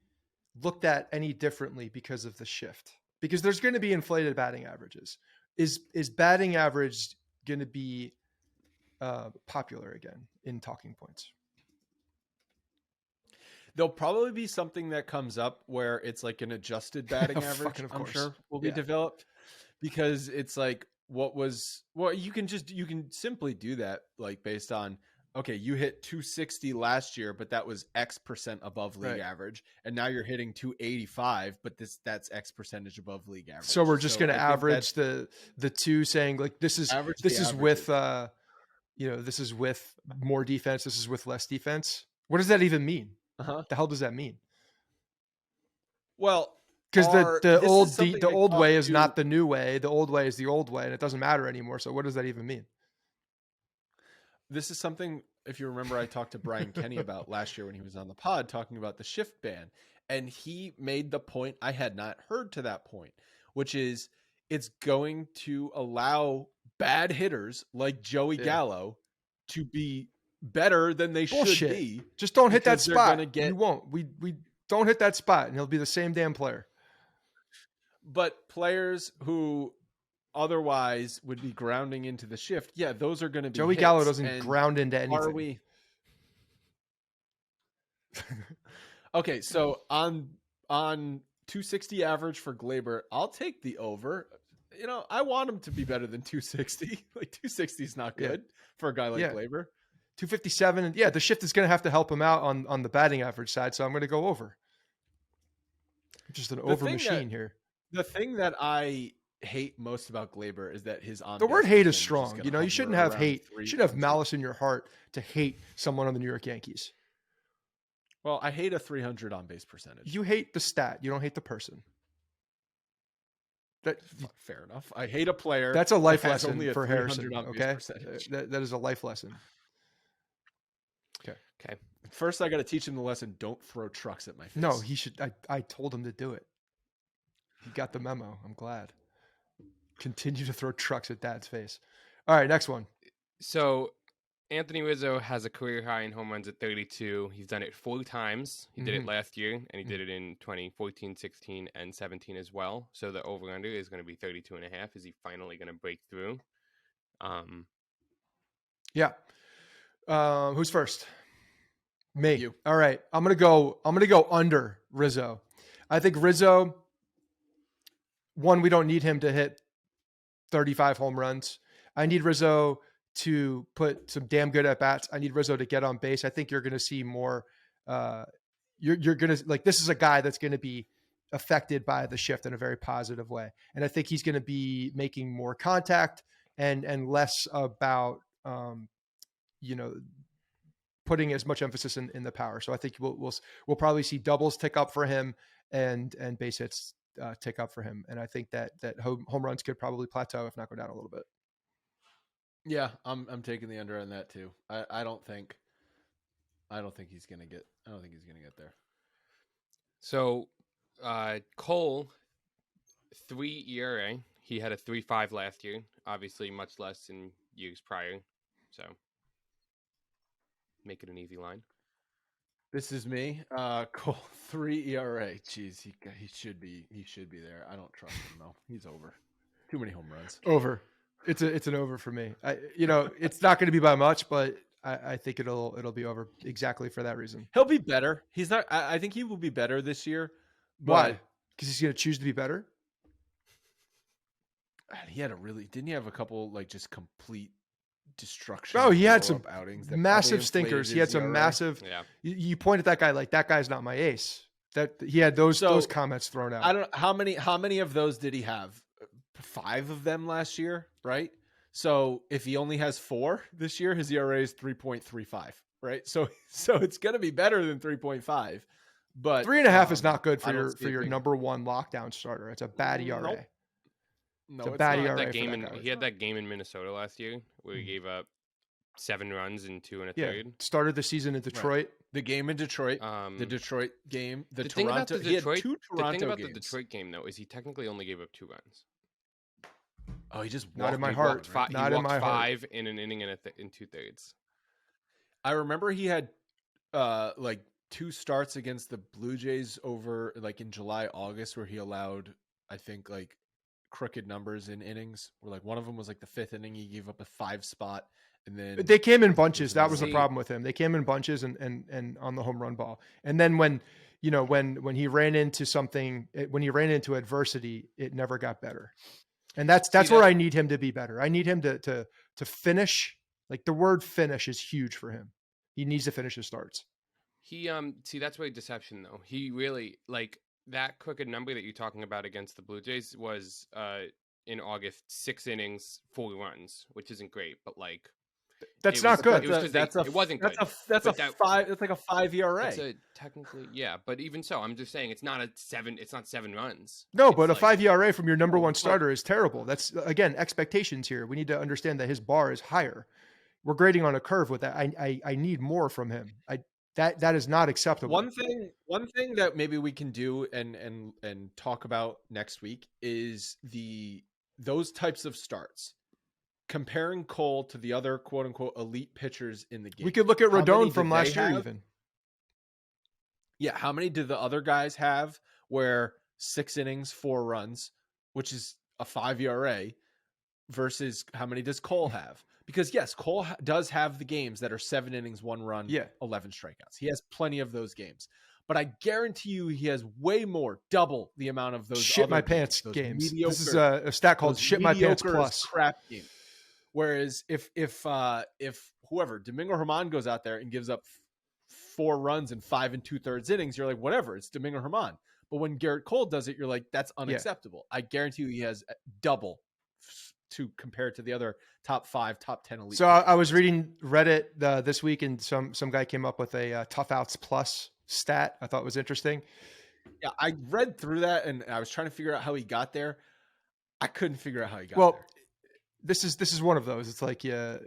looked at any differently because of the shift? Because there's going to be inflated batting averages. Is batting average going to be popular again in talking points? There'll probably be something that comes up where it's like an adjusted batting average. I'm sure will be developed, because it's like you can simply do that, like based on, okay, you hit 260 last year, but that was X percent above league average. And now you're hitting 285, but that's X percentage above league average. So we're just going to average the two, saying like, this is with, this is with more defense. This is with less defense. What does that even mean? What the hell does that mean? Well, because the old way is not the new way. The old way is the old way, and it doesn't matter anymore. So what does that even mean? This is something, if you remember, I talked to Brian Kenny about last year when he was on the pod talking about the shift ban, and he made the point I had not heard to that point, which is it's going to allow bad hitters like Joey Gallo to be better than they should be. Just don't hit that spot. You won't. We don't hit that spot, and he'll be the same damn player. but players who otherwise would be grounding into the shift, yeah, those are going to be Joey hits. Gallo doesn't And ground into anything. Are we? Okay, so on 260 average for Gleyber, I'll take the over. You know, I want him to be better than 260. Like 260 is not good for a guy like Gleyber. 257, and yeah, the shift is going to have to help him out on the batting average side, so I'm going to go over. Just an over machine here. The thing that I hate most about Gleyber is that his on the word hate is strong. You know, you shouldn't have hate. You should have malice in your heart to hate someone on the New York Yankees. Well, I hate a 300 on base percentage. You hate the stat. You don't hate the person. That fair enough. I hate a player. That's a life that has lesson only a for 300 Harrison. on base Okay, percentage. that is a life lesson. Okay. First, I got to teach him the lesson: don't throw trucks at my face. No, he should. I told him to do it. He got the memo. I'm glad. Continue to throw trucks at Dad's face. All right, next one. So Anthony Rizzo has a career high in home runs at 32. He's done it 4 times. He did it last year, and he did it in 2014, 16, and 17 as well. So the over-under is going to be 32.5. Is he finally going to break through? Yeah. Who's first? Me. You. All right. I'm gonna go under Rizzo. I think Rizzo. One, we don't need him to hit 35 home runs. I need Rizzo to put some damn good at bats. I need Rizzo to get on base. I think you're going to see more. You're going to like, this is a guy that's going to be affected by the shift in a very positive way. And I think he's going to be making more contact and less about, putting as much emphasis in the power. So I think we'll probably see doubles tick up for him and base hits tick up for him. And I think that home runs could probably plateau, if not go down a little bit. Yeah, I'm taking the under on that too. I don't think he's gonna get there. So Cole, 3 ERA. He had a 3.5 last year. Obviously, much less in years prior. So make it an easy line. This is me. Cole, 3 ERA. Jeez, he should be there. I don't trust him though. He's over. Too many home runs. Over. It's an over for me. It's not going to be by much, but I think it'll be over exactly for that reason. He'll be better. He's not. I think he will be better this year. Why? Because he's going to choose to be better. He had didn't he have a couple like just complete destruction? Oh, he had some outings, massive stinkers. He had some massive. Yeah. You point at that guy like that guy's not my ace. That he had those comments thrown out. I don't how many of those did he have? 5 of them last year, right? So if he only has 4 this year, his ERA is 3.35, right? So it's going to be better than 3.5, but 3.5 is not good for your number one lockdown starter. It's a bad ERA. No, it's a bad ERA. He had that game in Minnesota last year where he gave up 7 runs in 2 1/3. Started the season in Detroit. Right. The game in Detroit, the Detroit game, the thing about the Detroit the Detroit game though is he technically only gave up 2 runs. Oh, he just not in my heart. Not in my 5 in an inning and in 2/3. I remember he had like 2 starts against the Blue Jays over like in July, August, where he allowed, I think, like crooked numbers in innings. Where like one of them was like the 5th inning, he gave up a 5 spot, and then they came in bunches. That was the problem with him. They came in bunches and on the home run ball. And then when he ran into something, when he ran into adversity, it never got better. And that's where I need him to be better. I need him to finish. Like the word finish is huge for him. He needs to finish his starts. He that's where deception though. He really like that crooked number that you're talking about against the Blue Jays was in August 6 innings, 4 runs, which isn't great, but like that's not good. It wasn't good. That's like a 5 ERA. Technically, yeah, but even so, I'm just saying it's not 7 runs. No, but a 5 ERA from your number one starter is terrible. That's again expectations here. We need to understand that his bar is higher. We're grading on a curve with that. I need more from him. That is not acceptable. One thing that maybe we can do and talk about next week is those types of starts. Comparing Cole to the other quote unquote elite pitchers in the game. We could look at Rodon from last year even. Yeah. How many did the other guys have where 6 innings, 4 runs, which is a 5 ERA, versus how many does Cole have? Because yes, Cole does have the games that are 7 innings, 1 run, 11 strikeouts. He has plenty of those games. But I guarantee you he has way more, double the amount of those shit other my pants games. This is a stat called shit my pants plus crap game. Whereas if whoever, Domingo Germán, goes out there and gives up 4 runs in 5 2/3 innings, you're like, whatever, it's Domingo Germán. But when Garrett Cole does it, you're like, that's unacceptable. I guarantee you he has double to compare to the other top 5, top 10 elite. So I was reading Reddit this week, and some guy came up with a tough outs plus stat I thought was interesting. Yeah, I read through that and I was trying to figure out how he got there. I couldn't figure out how he got there. This is one of those. It's like a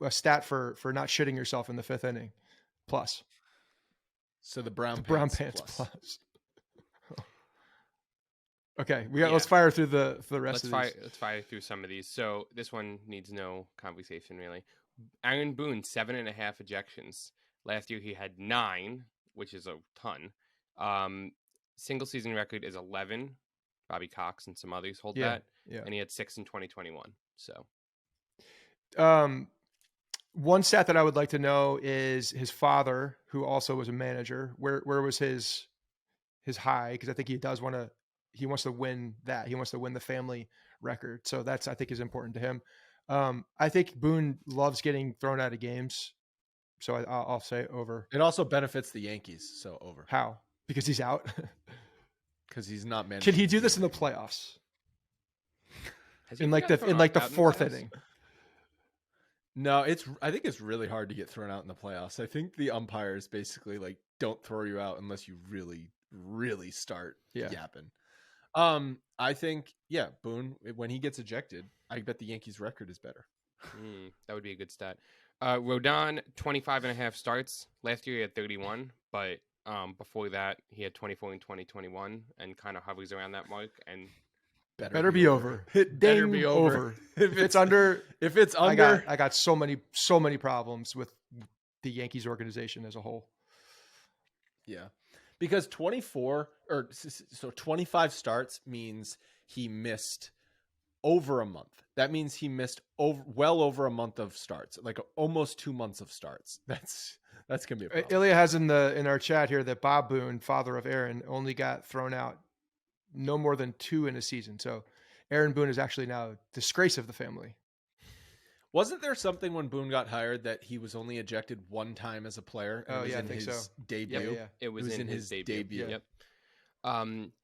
stat for not shitting yourself in the 5th inning plus. So the brown pants plus. Okay, let's fire through the rest of these. Let's fire through some of these. So this one needs no conversation really. Aaron Boone, 7.5 ejections. Last year he had 9, which is a ton. Single season record is 11. Bobby Cox and some others hold that. Yeah. And he had 6 in 2021. So one stat that I would like to know is his father, who also was a manager. Where was his high? Because I think he wants to win that. He wants to win the family record. So that's, I think, is important to him. I think Boone loves getting thrown out of games. So I'll say over. It also benefits the Yankees. So over. How? Because he's out. Because he's not managing. Can he do this in the playoffs? In the 4th inning? No, I think it's really hard to get thrown out in the playoffs. I think the umpires basically like don't throw you out unless you really, really start yapping. I think, Boone, when he gets ejected, I bet the Yankees record is better. That would be a good stat. Rodon, 25.5 starts. Last year he had 31, but before that he had 24 in 2021 and kind of hovers around that mark. And better be over. It better be over. If it's under, I got so many problems with the Yankees organization as a whole. Yeah. Because 25 starts means he missed over a month. That means he missed well over a month of starts, like almost 2 months of starts. That's gonna be a problem. Ilya has in our chat here that Bob Boone, father of Aaron, only got thrown out no more than 2 in a season. So Aaron Boone is actually now a disgrace of the family. Wasn't there something when Boone got hired that he was only ejected 1 time as a player? Oh, I think so. Debut. Yeah. It was in his debut. Yep.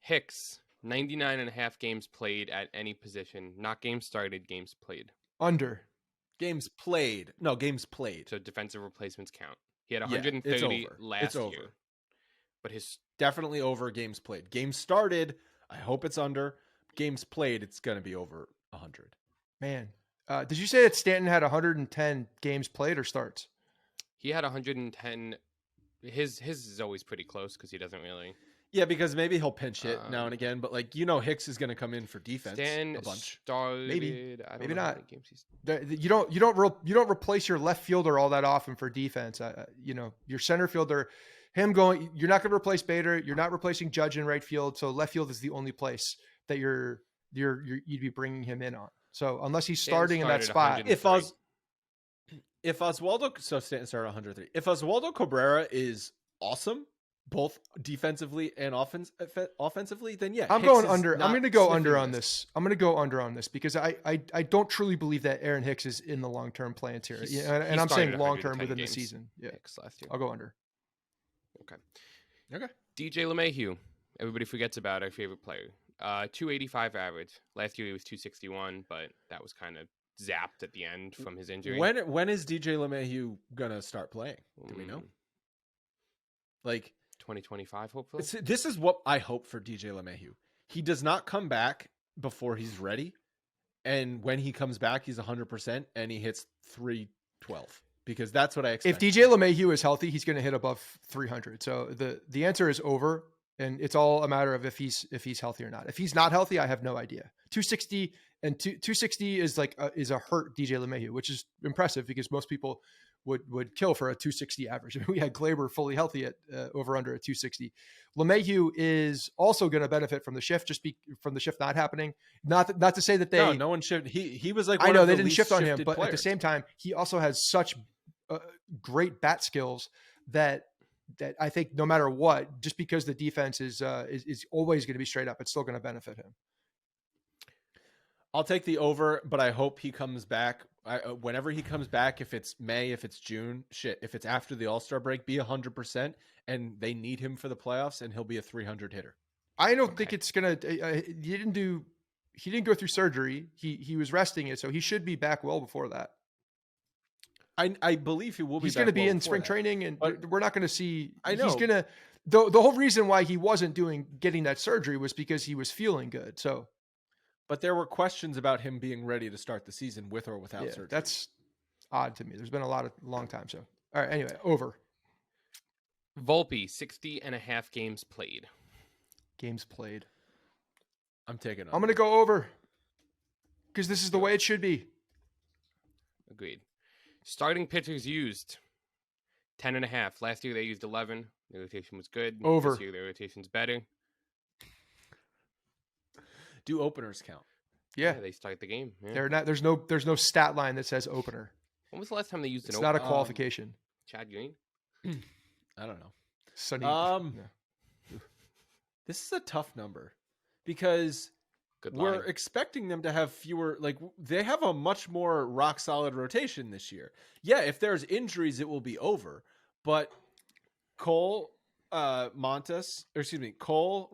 Hicks, 99.5 games played at any position. Not games started, games played. Under. Games played. No, games played. So defensive replacements count. He had 130 last year. But his definitely over games played. Games started, I hope it's under. Games played, it's going to be over 100. Man. Did you say that Stanton had 110 games played or starts? He had 110. His is always pretty close because he doesn't really. Yeah, because maybe he'll pinch hit now and again, but Hicks is going to come in for defense Stan a bunch. Started, maybe know not. Games he's... You don't replace your left fielder all that often for defense. Your center fielder, him going. You're not going to replace Bader. You're not replacing Judge in right field. So left field is the only place that you'd be bringing him in on. So unless he's starting in that spot, if Oswaldo, so Stanton started 103. If Oswaldo Cabrera is awesome, both defensively and offensively, then yeah, I'm going under. I'm going to go under on this. I'm going to go under on this because I don't truly believe that Aaron Hicks is in the long-term plans here. And I'm saying long-term within the season. Yeah, last year. I'll go under. Okay. DJ LeMahieu. Everybody forgets about our favorite player. 285 average. Last year he was 261, but that was kind of zapped at the end from his injury. When is DJ LeMahieu gonna start playing? Do we know? Like 2025, hopefully. This is what I hope for DJ LeMahieu. He does not come back before he's ready, and when he comes back, he's 100% and he hits 312 because that's what I expect. If DJ LeMahieu is healthy, he's going to hit above 300. So the answer is over. And it's all a matter of if he's healthy or not. If he's not healthy, I have no idea. 260 and 260 is a hurt DJ LeMahieu, which is impressive because most people would kill for a 260 average. I mean, we had Gleyber fully healthy at over under a 260. LeMahieu is also going to benefit from the shift, from the shift not happening. Not to say that they no one shifted. He was like I one know of they the didn't least shift on him, shifted but at the players. same time, he also has such great bat skills that I think no matter what, just because the defense is always going to be straight up, it's still going to benefit him. I'll take the over, but I hope he comes back. Whenever he comes back, if it's May, if it's June, if it's after the All-Star break, be 100%, and they need him for the playoffs, and he'll be a 300 hitter. I don't think it's gonna. He didn't go through surgery. He was resting it, so he should be back well before that. I believe he will be. He's going to be in spring training, and we're not going to see. I know. He's going to. The whole reason why he wasn't getting that surgery was because he was feeling good. So. But there were questions about him being ready to start the season with or without surgery. That's odd to me. There's been a long time. So, all right. Anyway, over. Volpe, 60.5 games played. Games played. I'm taking over. I'm going to go over because this is the way it should be. Agreed. Starting pitchers used 10.5. Last year they used 11. The rotation was good. Over. This year the rotation's better. Do openers count? Yeah, they start the game. Yeah. They're not. There's no stat line that says opener. When was the last time they used an It's opener? not a qualification. Chad Green? I don't know. Sunny. This is a tough number because Good we're line. expecting them to have fewer. Like they have a much more rock solid rotation this year. Yeah, if there's injuries, it will be over. But Cole, Cole,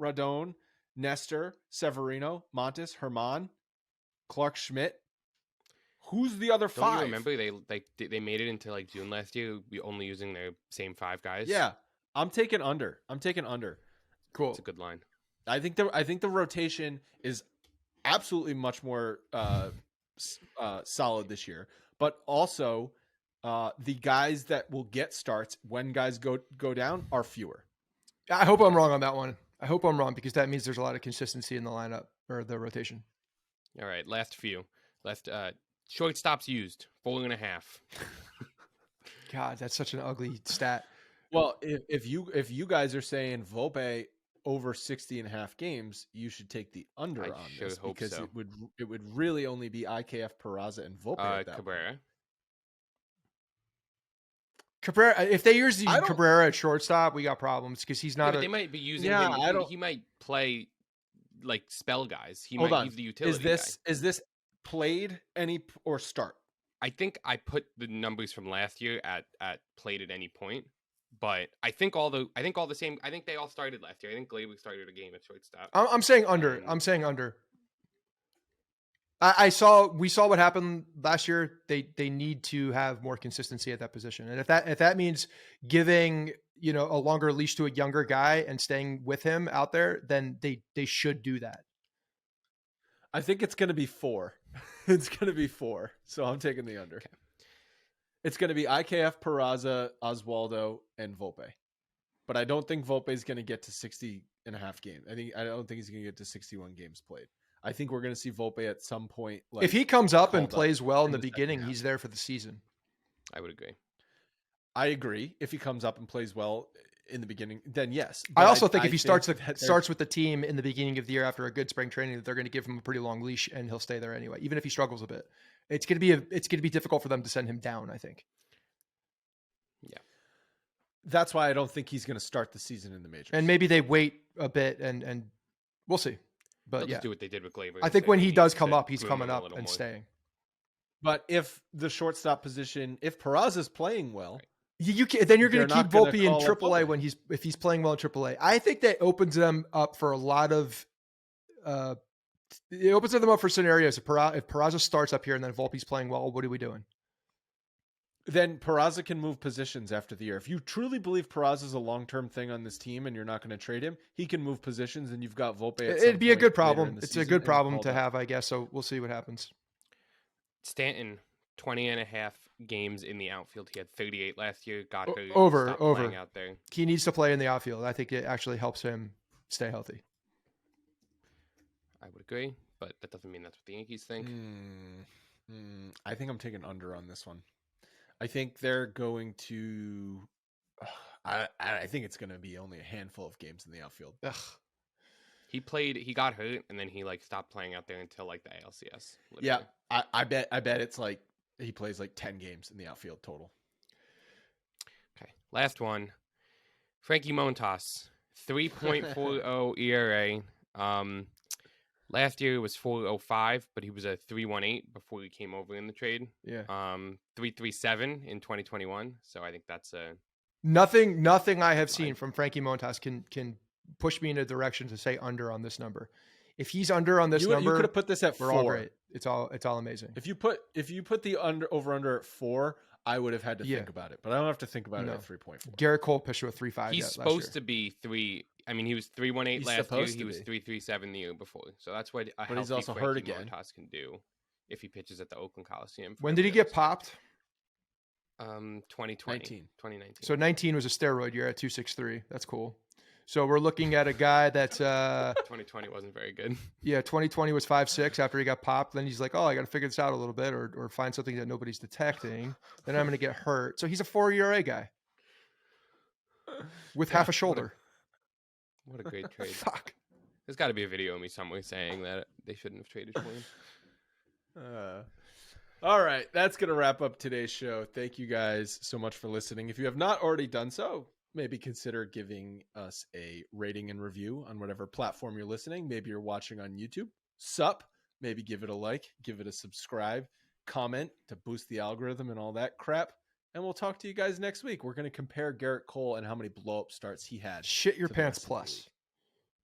Radon, Nestor, Severino, Montes, Herman, Clark Schmidt. Who's the other Don't five? you remember they made it into like June last year, only using their same 5 guys? Yeah, I'm taking under. Cool. It's a good line. I think the rotation is absolutely much more solid this year, but also the guys that will get starts when guys go down are fewer. I hope I'm wrong on that one. I hope I'm wrong because that means there's a lot of consistency in the lineup or the rotation. All right, last few. Shortstops used 4.5. God, that's such an ugly stat. Well, if you guys are saying Volpe over 60.5 games, you should take the under on this because so. it would really only be IKF, Peraza, and Volpe at that Cabrera. point. Cabrera, if they use Cabrera at shortstop, we got problems because he's not. They might be using him. He might play like spell guys. He's the utility guy. Is this played any or start? I think I put the numbers from last year at played at any point, but I think the same. I think they all started last year. I think Gleyber started a game at shortstop. I'm saying under. I'm saying under. We saw what happened last year. They need to have more consistency at that position, and if that means giving a longer leash to a younger guy and staying with him out there, then they should do that. I think it's going to be 4. It's going to be 4. So I'm taking the under. Okay. It's going to be IKF, Peraza, Oswaldo, and Volpe. But I don't think Volpe is going to get to 60.5 games. I don't think he's going to get to 61 games played. I think we're going to see Volpe at some point. If he comes up and plays well in the beginning, he's there for the season. I would agree. I agree. If he comes up and plays well in the beginning, then yes. But I also think if he starts with the team in the beginning of the year after a good spring training, that they're going to give him a pretty long leash and he'll stay there anyway, even if he struggles a bit. It's going to be difficult for them to send him down, I think. Yeah. That's why I don't think he's going to start the season in the majors. And maybe they wait a bit and we'll see. But They'll just do what they did with Gleyber. I think when he does come up, he's coming up and staying. But if the shortstop position, if Peraza's playing well, then you're going to keep Volpe in AAA if he's playing well in AAA. I think that opens them up for a lot of. It opens them up for scenarios. If Peraza starts up here and then Volpe's playing well, what are we doing? Then Peraza can move positions after the year. If you truly believe Peraza is a long-term thing on this team and you're not going to trade him, he can move positions and you've got Volpe. It'd be a good problem. It's a good problem to have, I guess. So we'll see what happens. Stanton, 20.5 games in the outfield. He had 38 last year. Got hurt. Over. Out there. He needs to play in the outfield. I think it actually helps him stay healthy. I would agree, but that doesn't mean that's what the Yankees think. I think I'm taking under on this one. I think they're going to. I think it's going to be only a handful of games in the outfield. Ugh. He got hurt, and then he like stopped playing out there until like the ALCS. Literally. Yeah, I bet it's like he plays like 10 games in the outfield total. Okay, last one. Frankie Montas, 3.40 ERA. Last year it was 4.05, but he was a 3.18 before he came over in the trade. Yeah. 3.37 in 2021. So I think that's a nothing I have seen from Frankie Montas can push me in a direction to say under on this number. If he's under on this number, you could have put this at 4. We're all great. It's all amazing. If you put the over under at 4, I would have had to think about it, but I don't have to think about it at 3.4. Garrett Cole pitched with 3.5. He's supposed to be 3. I mean, he was 3.18 last year. He was 3.37 the year before. So that's what a healthy he's also Frankie hurt again. Montas can do if he pitches at the Oakland Coliseum. When did he get popped? 2019. So 19 was a steroid year at 2.63. That's cool. So we're looking at a guy that's 2020 wasn't very good. Yeah, 2020 was 5.6 after he got popped. Then he's like, oh, I got to figure this out a little bit or find something that nobody's detecting. Then I'm going to get hurt. So he's a 4 ERA guy with half a shoulder. What a great trade. Fuck. There's got to be a video of me somewhere saying that they shouldn't have traded for him. All right, that's going to wrap up today's show. Thank you guys so much for listening. If you have not already done so, maybe consider giving us a rating and review on whatever platform you're listening. Maybe you're watching on YouTube. Sup? Maybe give it a like, give it a subscribe, comment to boost the algorithm and all that crap. And we'll talk to you guys next week. We're going to compare Garrett Cole and how many blow-up starts he had. Shit your pants plus.